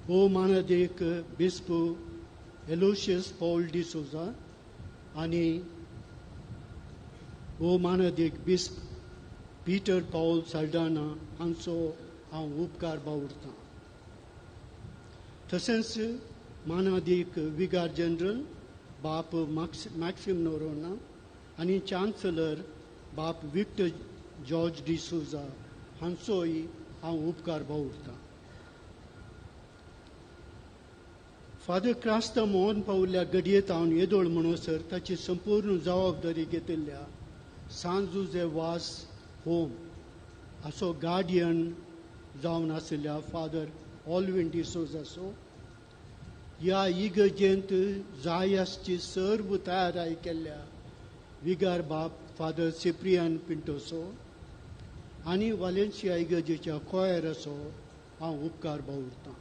भोवमानादीक बिस्ब एलोशियस पौल डिसोजा आनी भोवमानादीक बिस्ब पीटर पौल साल्डाना हांचो हांव उपकार बावुरतां. तशेंच मानादीक विगार जनरल बाप मॅक्सिम नोरोना आनी चान्सलर बाप विक्टर जॉर्ज डिसोजा हांचोय हांव उपकार बावुरतां. फादर क्रास्ता मोहन पावल्ल्या घडयेंत हांव येदोळ म्हणसर ताची संपूर्ण जबाबदारी घेतिल्ल्या सांजुजे वास होम हाचो गार्डियन जावन आशिल्ल्या फादर ऑल्विन डिसोजाचो, ह्या इगर्जेंत जाय आसची सर्व तयाराय केल्ल्या विगार बाप फादर सिप्रियन पिंटोचो आनी वालेन्सिया इगर्जेच्या कॉयराचो हांव उपकार बावुरतां.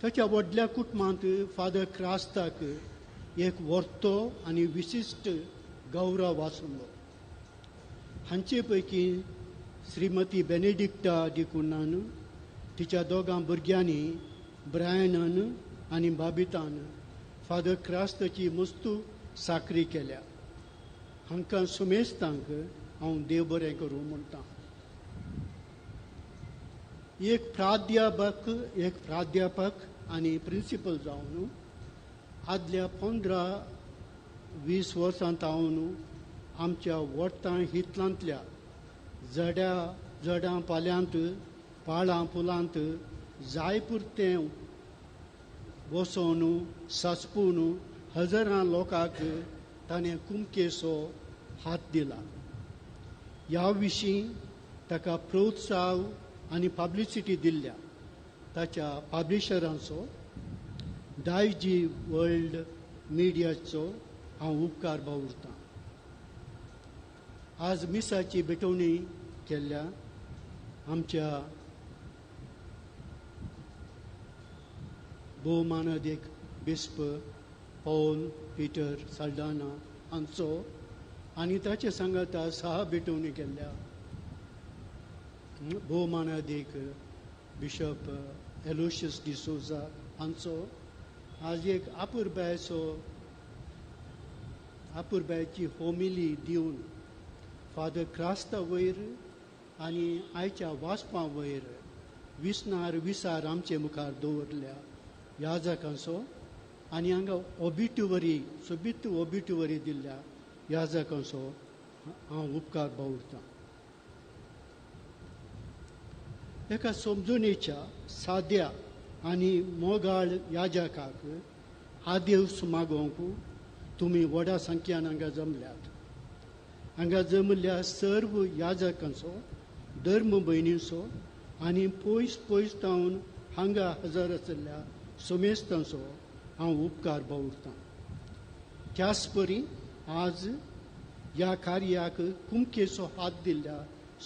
ताच्या व्हडल्या कुटुंबांत फादर क्रास्ताक एक वर्तो आनी विशिश्ट गौरव आसलो. हांचे पैकी श्रीमती बेनेडिक्टा डिकुनान तिच्या 2 भुरग्यांनी ब्रायनान आनी बाबितान फादर क्रास्ताची मस्तू साकरी केल्या. हांकां सुमेस्तांक हांव देव बरें करूं म्हणटा. एक प्राध्यापक आनी प्रिंसिपल जावन आदल्या 15-20 वर्सां हांव आमच्या वर्तां हितलांतल्या जडां पाल्यांत पाळां पुलांत जाय पुरतें बसोन सचपून हजारां लोकांक ताणें कुमकेचो हात दिला. ह्या विशीं ताका प्रोत्साह आनी पब्लिसिटी दिल्ल्या ताच्या पब्लिशरांचो डायजी वर्ल्ड मिडियाचो हांव उपकार बावुरतां. आज मिसाची भेटवणी केल्ल्या आमच्या भोवमानादेक बिस्प पौल पीटर साल्डाना हांचो आनी ताचे सांगाता सहा भेटवणी केल्ल्या भोवमानादेक बिशप एलोशियस डिसोजा हांचो आज एक आपुरबायची होमिली दिवन फादर क्रास्ता वयर आनी आयच्या वाचपा वयर विचार आमचे मुखार दवरल्या याजकांचो आनी हांगा ओबिट्युवरी सोबीत ओबिट्युवरी दिल्ल्या याजकांचो हांव उपकार बावुरतां. एका समजुणेच्या साद्या आनी मोगाळ याजकाक आदेस मागोवंक तुमी व्हडा संख्यान हांगा जमल्यात. हांगा जमल्या सर्व याजकांचो धर्म भयणींचो आनी पयस तावन हांगा हजर आशिल्ल्या सोमेस्तांचो हांव उपकार बावुरतां. त्याच परी आज ह्या कार्याक कुमकेचो हात दिल्ल्या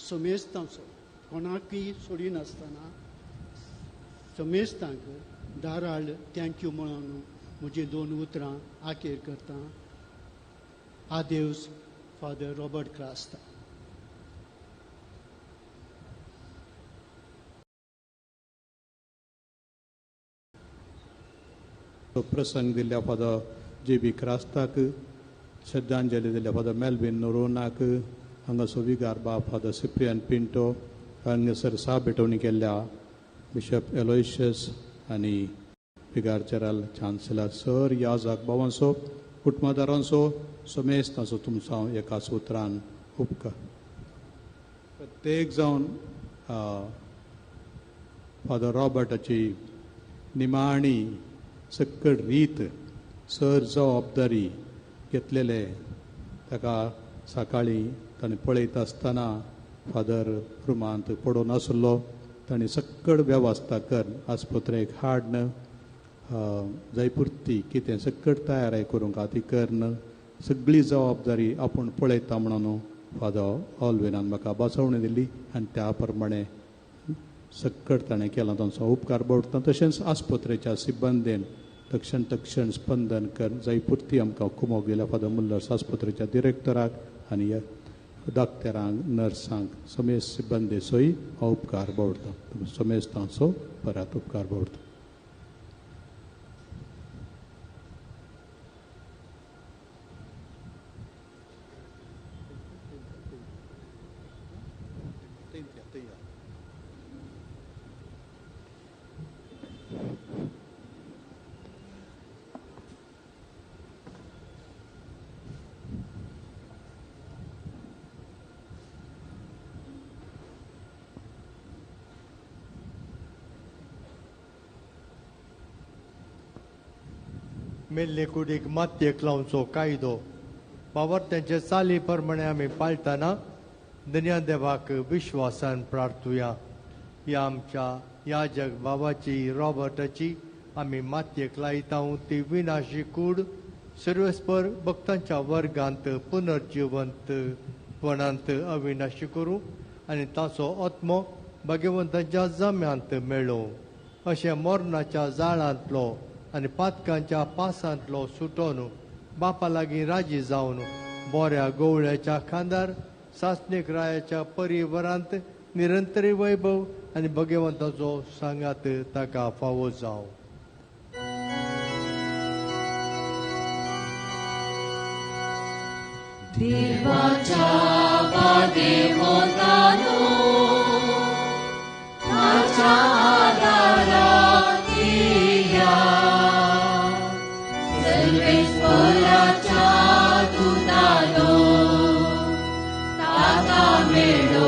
सोमेस्तांचो कोणाकय सोडिनासतना सोमेस्तांक दाराळ थँक्यू म्हणून म्हजी 2 उतरां आखेर करता. आदेवस फादर रॉबर्ट क्रास्ता. प्रसंग दिल्ल्या फादर JB क्रास्ताक श्रद्धांजली दिल्ल्या फादर मेल्विन नोरोनाक हांगासर विगार बाब फादर सिप्रियन पिंटो हांगासर सा भेटवणी केल्ल्या बिशप एलोयशियस आनी विगार जनरल चान्सेलर सर याजक बाबांचो कुटुंबदारांचो समेस्तांचो तुमचो हांव एकाच उतरान उपकार. प्रत्येक जावन फादर रॉबर्टाची निमाणी सकट रीत सर जबाबदारी घेतलेले ताका सकाळीं ताणें पळयत आसतना फादर रुमांत पडून आसलो ताणें सकट वेवस्था कर आस्पत्रेक हाडन जाय पुरती कितें सकट तयारी करूंक ती करन सगळी जबाबदारी आपूण पळयता म्हणून फादर ऑल्वेनान म्हाका बसवणी दिली आनी त्या प्रमाणे सकट ताणें केला तांचो उपकार बावुरता. तशेंच आस्पत्रेच्या सिब्बंदेन तक्षण स्पंदन कर जाय पुरती आमकां कुमोग दिल्या फादर मुल्लर्स आस्पत्रेच्या डिरेक्टराक आनी डॉक्टरांक नर्सांक समेस्त सिब्बंदेचोय हांव उपकार बावुरता. समेस्तांचो परत उपकार बावुरता. मेल्ले कुडीक मातयेक लावचो कायदो वावरत्यांचे चाली प्रमाणे आमी पाळटना दुनिया देवाक विश्वासान प्रार्थुया. ह्या आमच्या याजक बाबाची रॉबर्टाची आमी मातयेक लायता ती विनाशी कूड सर्वेस्पर भक्तांच्या वर्गांत पुनर्जिवंतपणांत अविनाशी करूं आनी ताचो आत्मो भगवंताच्या जम्यांत मेळो. अशें मोरणाच्या जाळांतलो आनी पातकांच्या पासांतलो सुटोन बापा लागीं राजी जावन बोऱ्या गवळ्याच्या खांदार सासणीक रायाच्या परिवारांत निरंतरी वैभव आनी भगवंताचो सांगात ताका फावो जावं. देवाच्या देवतानो ताच्या आदारात या सर्वेश्वराच्या दुतानो ताका मेळो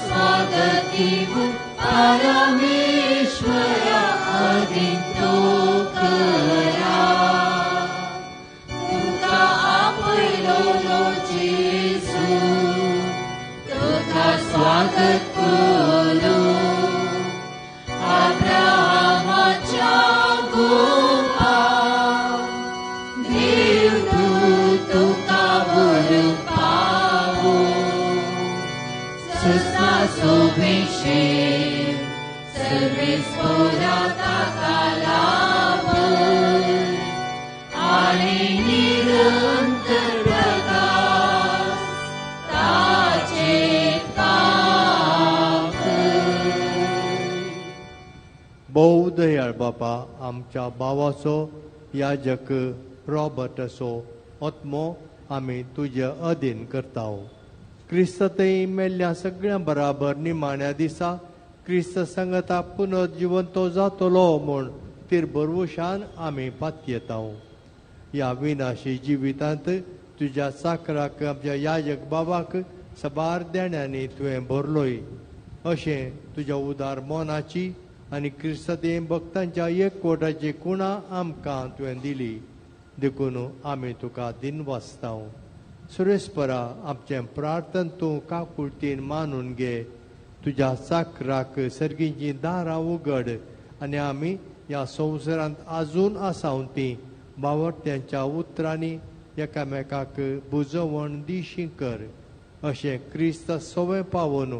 स्वागतीव परमेश्वरा अदितो करा तुका आपलो जेजू तुका स्वागत करू अब्राहमाच्या गोपा देव तुका वर पावो सुसा सोबेशे सर्वेस पोरा ताका लाभ आणि निरंतर प्रकाश ताचे पाप बहुदयाळ बापा आमच्या भावाचो याजक रॉबर्टसो आत्मो आमी तुजे अधीन करताव क्रिस्त थंय मेल्ल्या सगळ्या बराबर निमाण्या दिसा क्रिस्त संगता पुनर्जिवंतो जातलो म्हूण तिरबरवशान आमी पातयेताव ह्या विनाशी जिवितांत तुज्या साकराक आमच्या याजक बाबाक सबार देण्यांनी तुवें भरलोय अशें तुज्या उदार मोनाची आनी क्रिस्तदेव भक्तांच्या एकवटाची कुणा आमकां तुवें दिली देखून आमी तुका दिनवासताव सुरेस्परा आमचें प्रार्थन तूं काकुळटीन मानून घे तुज्या साकराक सर्गीची दारां उगड आनी आमी ह्या संवसारांत आजून आसाव ती बावट्यांच्या उतरांनी एकामेकाक बुजवण दिशी कर अशें क्रिस्त सवय पावोन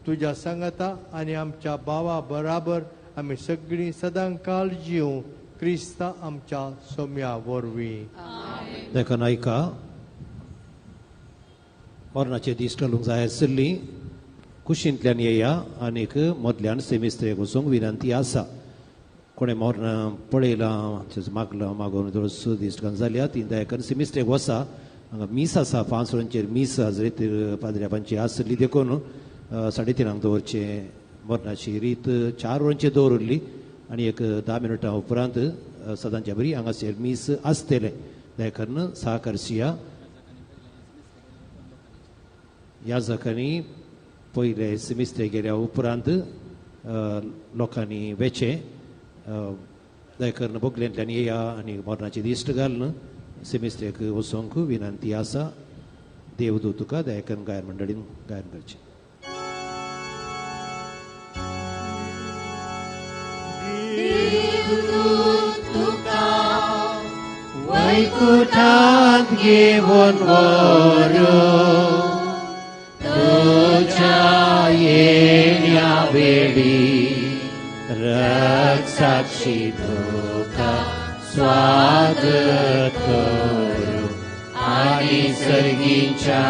तुज्या सांगता आनी आमच्या भावा बराबर आमी सगळीं सदां काळ जिव क्रिस्ता आमच्या सोम्या वरवीं देखून ऐका मरणाचे दीस टलूंक जाय आसली कुशींतल्यान येया आनीक मदल्यान सेमिस्त्रेक वचूंक विनंती आसा कोणें मरण पळयलां मागलां मागून दोस दीस जाल्या ती दयाकन सेमिस्त्रेक वसा हांगा मीस आसा 5 वरांचेर मीस हजरेत पाद्र्यापांची आसली देखून 3:30 दवरचे मरणाची रीत 4 वरांचेर दवरली आनी एक 10 मिनटां उपरांत सदांच्या बरी हांगासर मीस आसतले दयाकन सहकारसिया याजकांनी पयले सेमिस्त्रे गेल्या उपरांत लोकांनी वेचे दयाकन बोगल्यांतल्यान येया आनी मरणाची दिश्ट घालन सेमिस्त्रेक वचोंक विनंती आसा देवदूत तुका दयाकन गायन मंडळीन गायन करचें वैकुंठांत घेवन व्हरो तुझ्या येण्या वेळी रक्षाक्षी तुका स्वागत करू आणि सर्गीच्या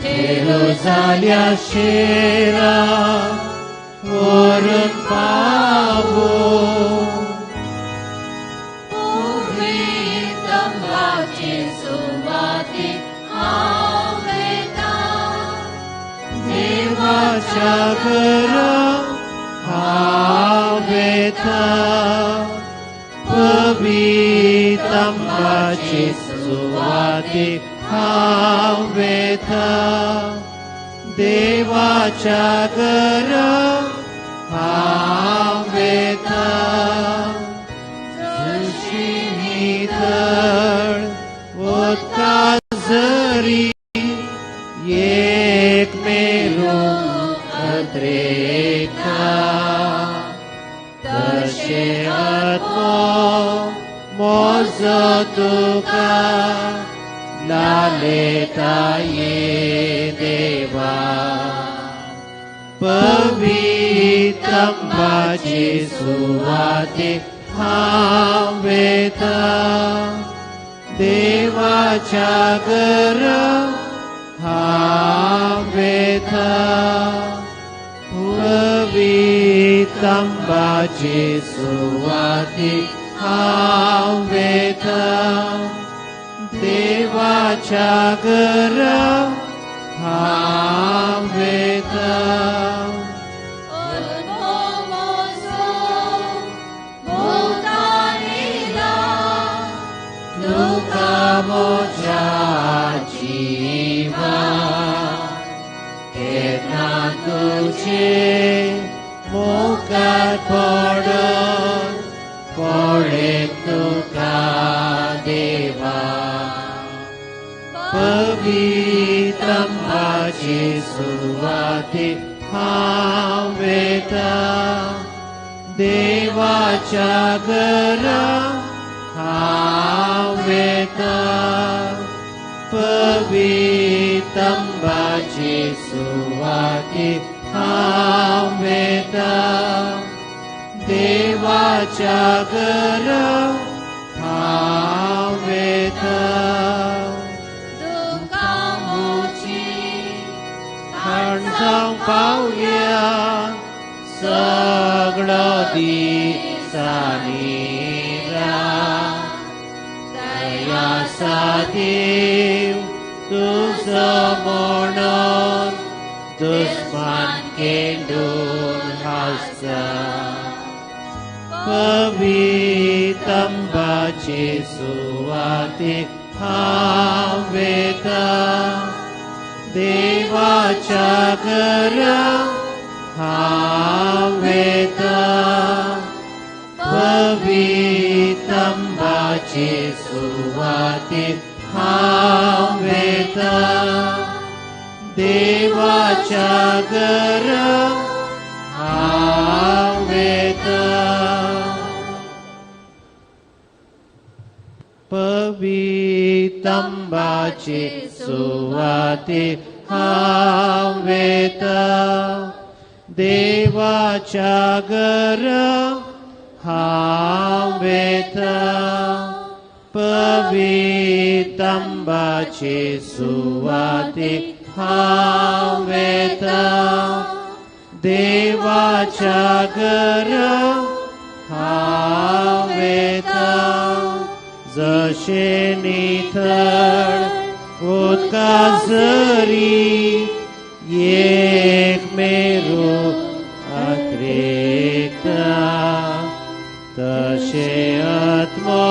जेरुसाल्या शेरा व्हरून पावो देवाच्या घरा हावेता पवित्रांची सुवाते हावेता देवाच्या घरा हावेता सुशिनिधळ उदका झरी एक मेरो अद्रेका तशे आत्मो मोजो तुका लालेता ये देवा पवित्रांची सुवाते हावेता देवाच्या घरा हावेता पवित्रांची सुवाते हावेता देवाच्या घरा हावेता मोजा जीवा केतना तुझे मुखार पडून पळेत तुका देवा पवित्रंबाची सुवाती हांव वेता देवाच्या घरा हांव वेता पवित्रंबाची सुवाती हांव वेता देवाच्या घरा हांव वेता जावं पावया सगळो दिसांनी दया देव तुजो म्हणून दुस्मान केंडून हांसता पवित्रंबाचे सुवाती हांव वेता देवाच्या घरा हांव वेता पवित्रंबाचे सुवाती हांव वेता देवाच्या घरा हांव वेता पवित्रंबाचे सुवाती हांव वेता देवाच्या घरा हांव वेता पवित्रंबाचे सुवाती हांव वेता देवाच्या घरा हांव वेता जशे निथळ उदका जरी एक मेरू अत्रेकता तशे आत्मो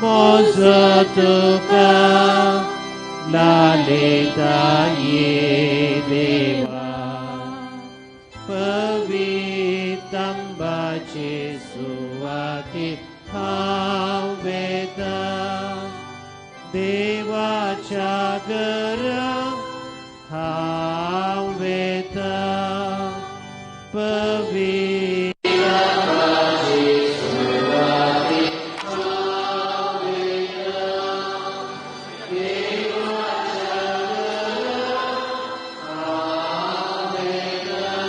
मोजो तुका लालिता ये देवा पवित्रंबाचे सुवाती हांव वेता देवाच्या घरा हांव वेता पवित्रंबाचे सुवाती हांव वेता देवाच्या घरा हांव वेता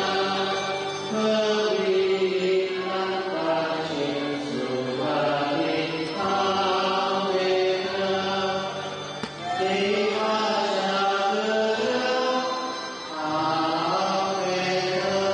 पवित्रंबाचे सुवाती हांव वेता देवाच्या घरा हांव वेता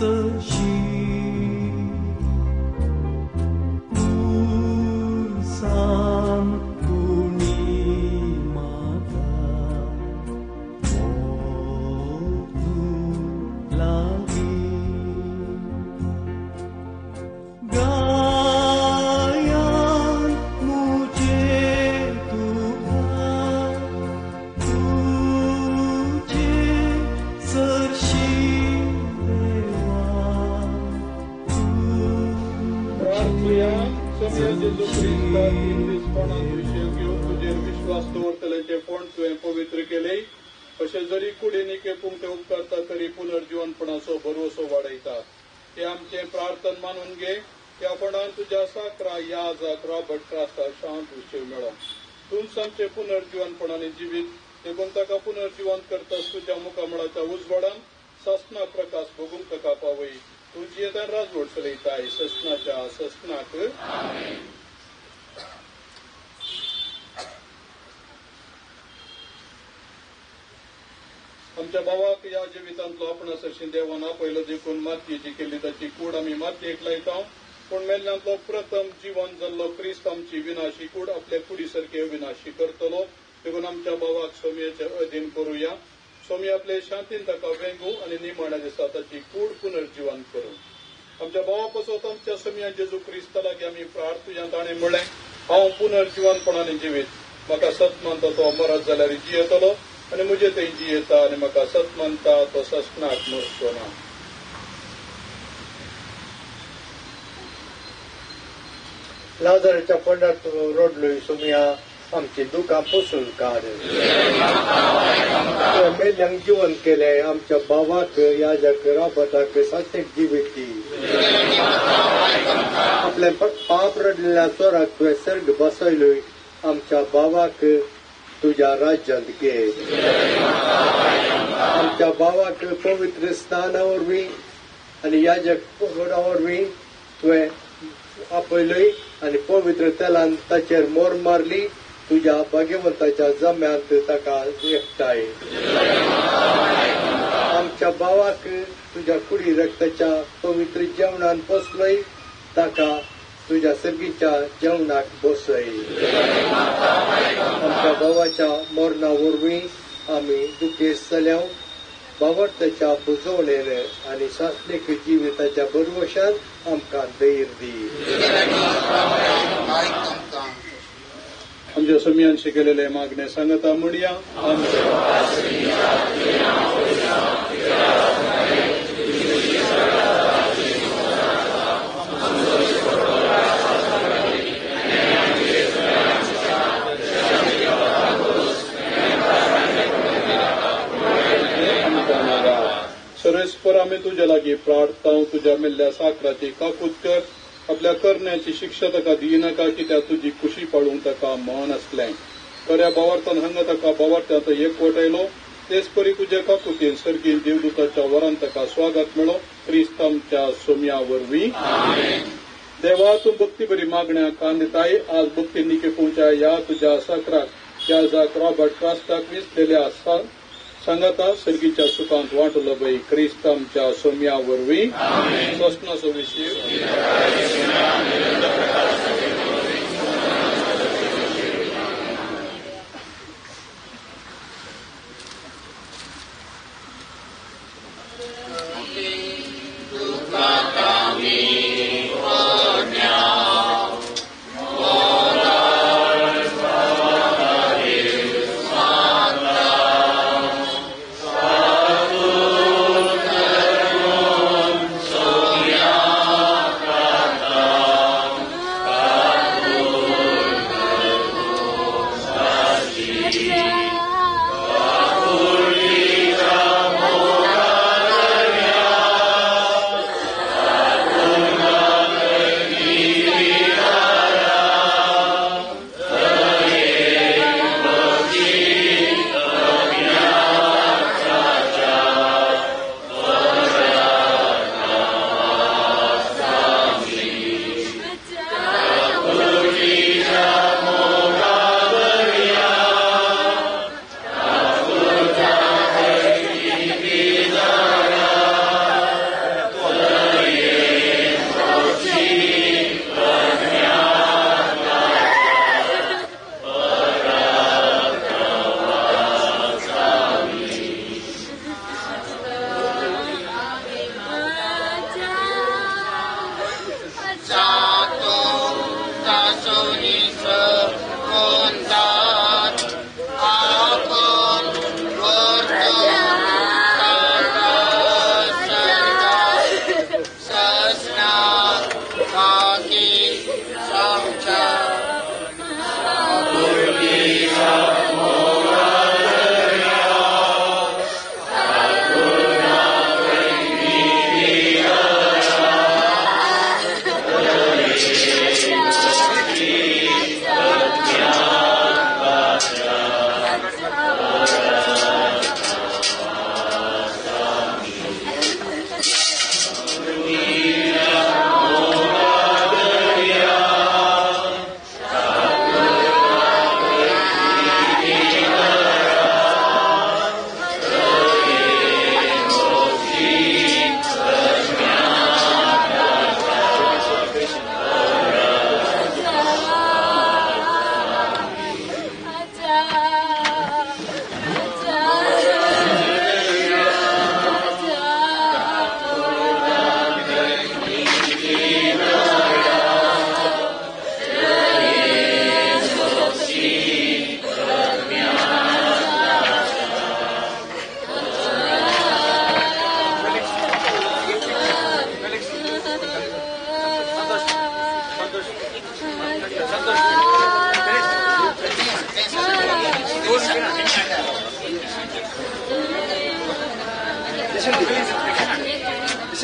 सशी उर्सान कुणी माता मोतू लागी गायान मुझे तुझे सरशी प्रार्थया समय जेजू ख्रिस्ता विश्वास घेऊन तुझे विश्वास दवरतल्याचे पण तुवें पवित्र केले अशें जरी कुडीनिके पुंगटे उपकारता तरी पुनर्जीवनपणाचो भरवसो वाडयता हे आमचे प्रार्थन मानून घे त्या पणान तुझ्या साकरा याजाक रॉबर्ट क्रास्ता शांत उशीर मेळो तूंच आमचे पुनर्जीवनपणाने जिवीत देखून ताका पुनर्जीवन करतास तुझ्या मुखामळाच्या उजवाडान ससना प्रकाश भोगून ताका पावय तुझी येता राजवट चलयताय ससनाच्या ससनाक आमच्या भावाक या जिवितांतलो आपणास अशी देवाना पयलो देखून मातयेची केली ताची कूड आमी मातयेक लायता पूण मेल्ल्यांतलो प्रथम जीवन जाल्लो क्रिस्त आमची विनाशी कूड आपल्या कुडी सारखे अविनाशी करतलो देखून आमच्या भावाक सोमयाचे अधीन करूया सोमी आपले शांतीन ताका वेंगू आनी निमाण्या दिसा ताची कूड पुनर्जीवन करू आमच्या भावा पासत आमच्या सोमया जेजू क्रिस्ता लागी आमी प्रार्थुया ताणें म्हळें हांव पुनर्जीवनपणाने जिवीत म्हाका सत मानता तो मरत जाल्यार जियेतलो आनी म्हजे थंय जियेता आनी म्हाका सत मानता तो ससनाक मरचो ना लाजाराच्या पंडात रोडलोय सोमया आमची दुकां पुसून काड मेल्यांक जीवन केले आमच्या भावाक याजक रॉबर्टाक सातेक जिवीत दी आपले पाप रडलेल्या चोराक तुवें सर्ग बसयलोय आमच्या भावाक तुझ्या राज्यांत घे आमच्या भावाक पवित्र स्नाना वरवीं आनी याजक पदा वरवीं तुवें आपयलोय आनी पवित्र तेलान ताचेर मोर मारली तुझ्या भाग्यवंताच्या जम्यांत ताका एकठांय आमच्या भावाक तुझ्या कुडी रक्ताच्या पवित्र जेवणान बसलोय ताका तुझ्या सर्गीच्या जेवणाक बसय आमच्या भावाच्या मरणा वरवीं आमी दुखेस जाल्या भावार्थाच्या बुजवणेर आनी सासणेक जिविताच्या बरवशान आमकां धैर्य दी आमच्या सोमयांशी केलेले मागणे सांगता म्हणया सर्वेस्पर आम्ही तुझ्या लागी प्रार्थना तुझ्या मेल्ल्या साकराची काकूत कर आपल्या करण्याची शिक्षा ताका दिनाका कित्याक तुझी खुशी पाळूंक ताका मन असलें खऱ्या भावार्थान हांगा ताका भावार्थांत एकवटायलो तेच परी तुझ्या काकुतीन सर्गीन देवदूताच्या वरान ताका स्वागत मेळो क्रिस्तांच्या सोमया वरवीं देवा तूं भक्ती बरी मागण्या कांदिताय आज भक्ती निके पोवच्या या तुझ्या साकराक या जाक रॉबर्ट क्रास्ताक विसलेल्या सांगाता सर्गीच्या सुखांत वाटलो बाई क्रिस्तांच्या सोमया वरवीं स्वस्नाचो विशीव Oh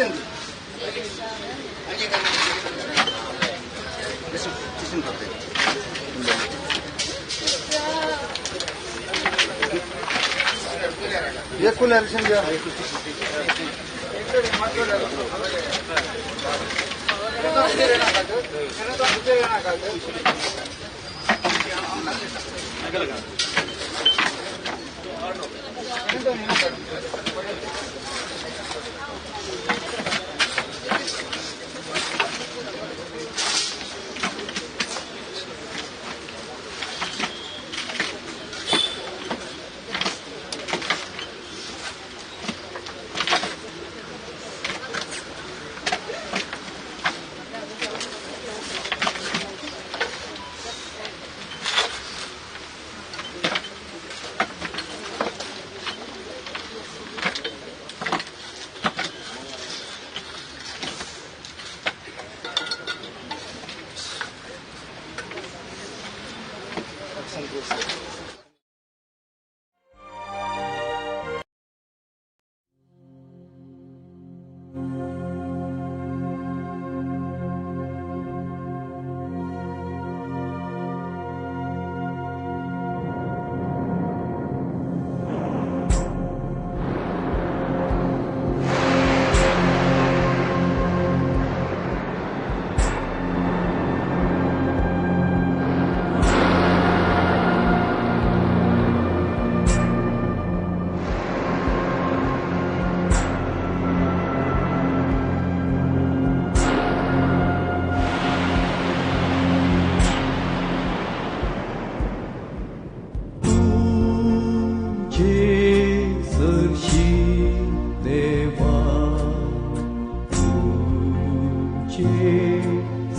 Listen. Listen करते हैं. ये कुल एडिशन दिया.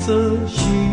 sersi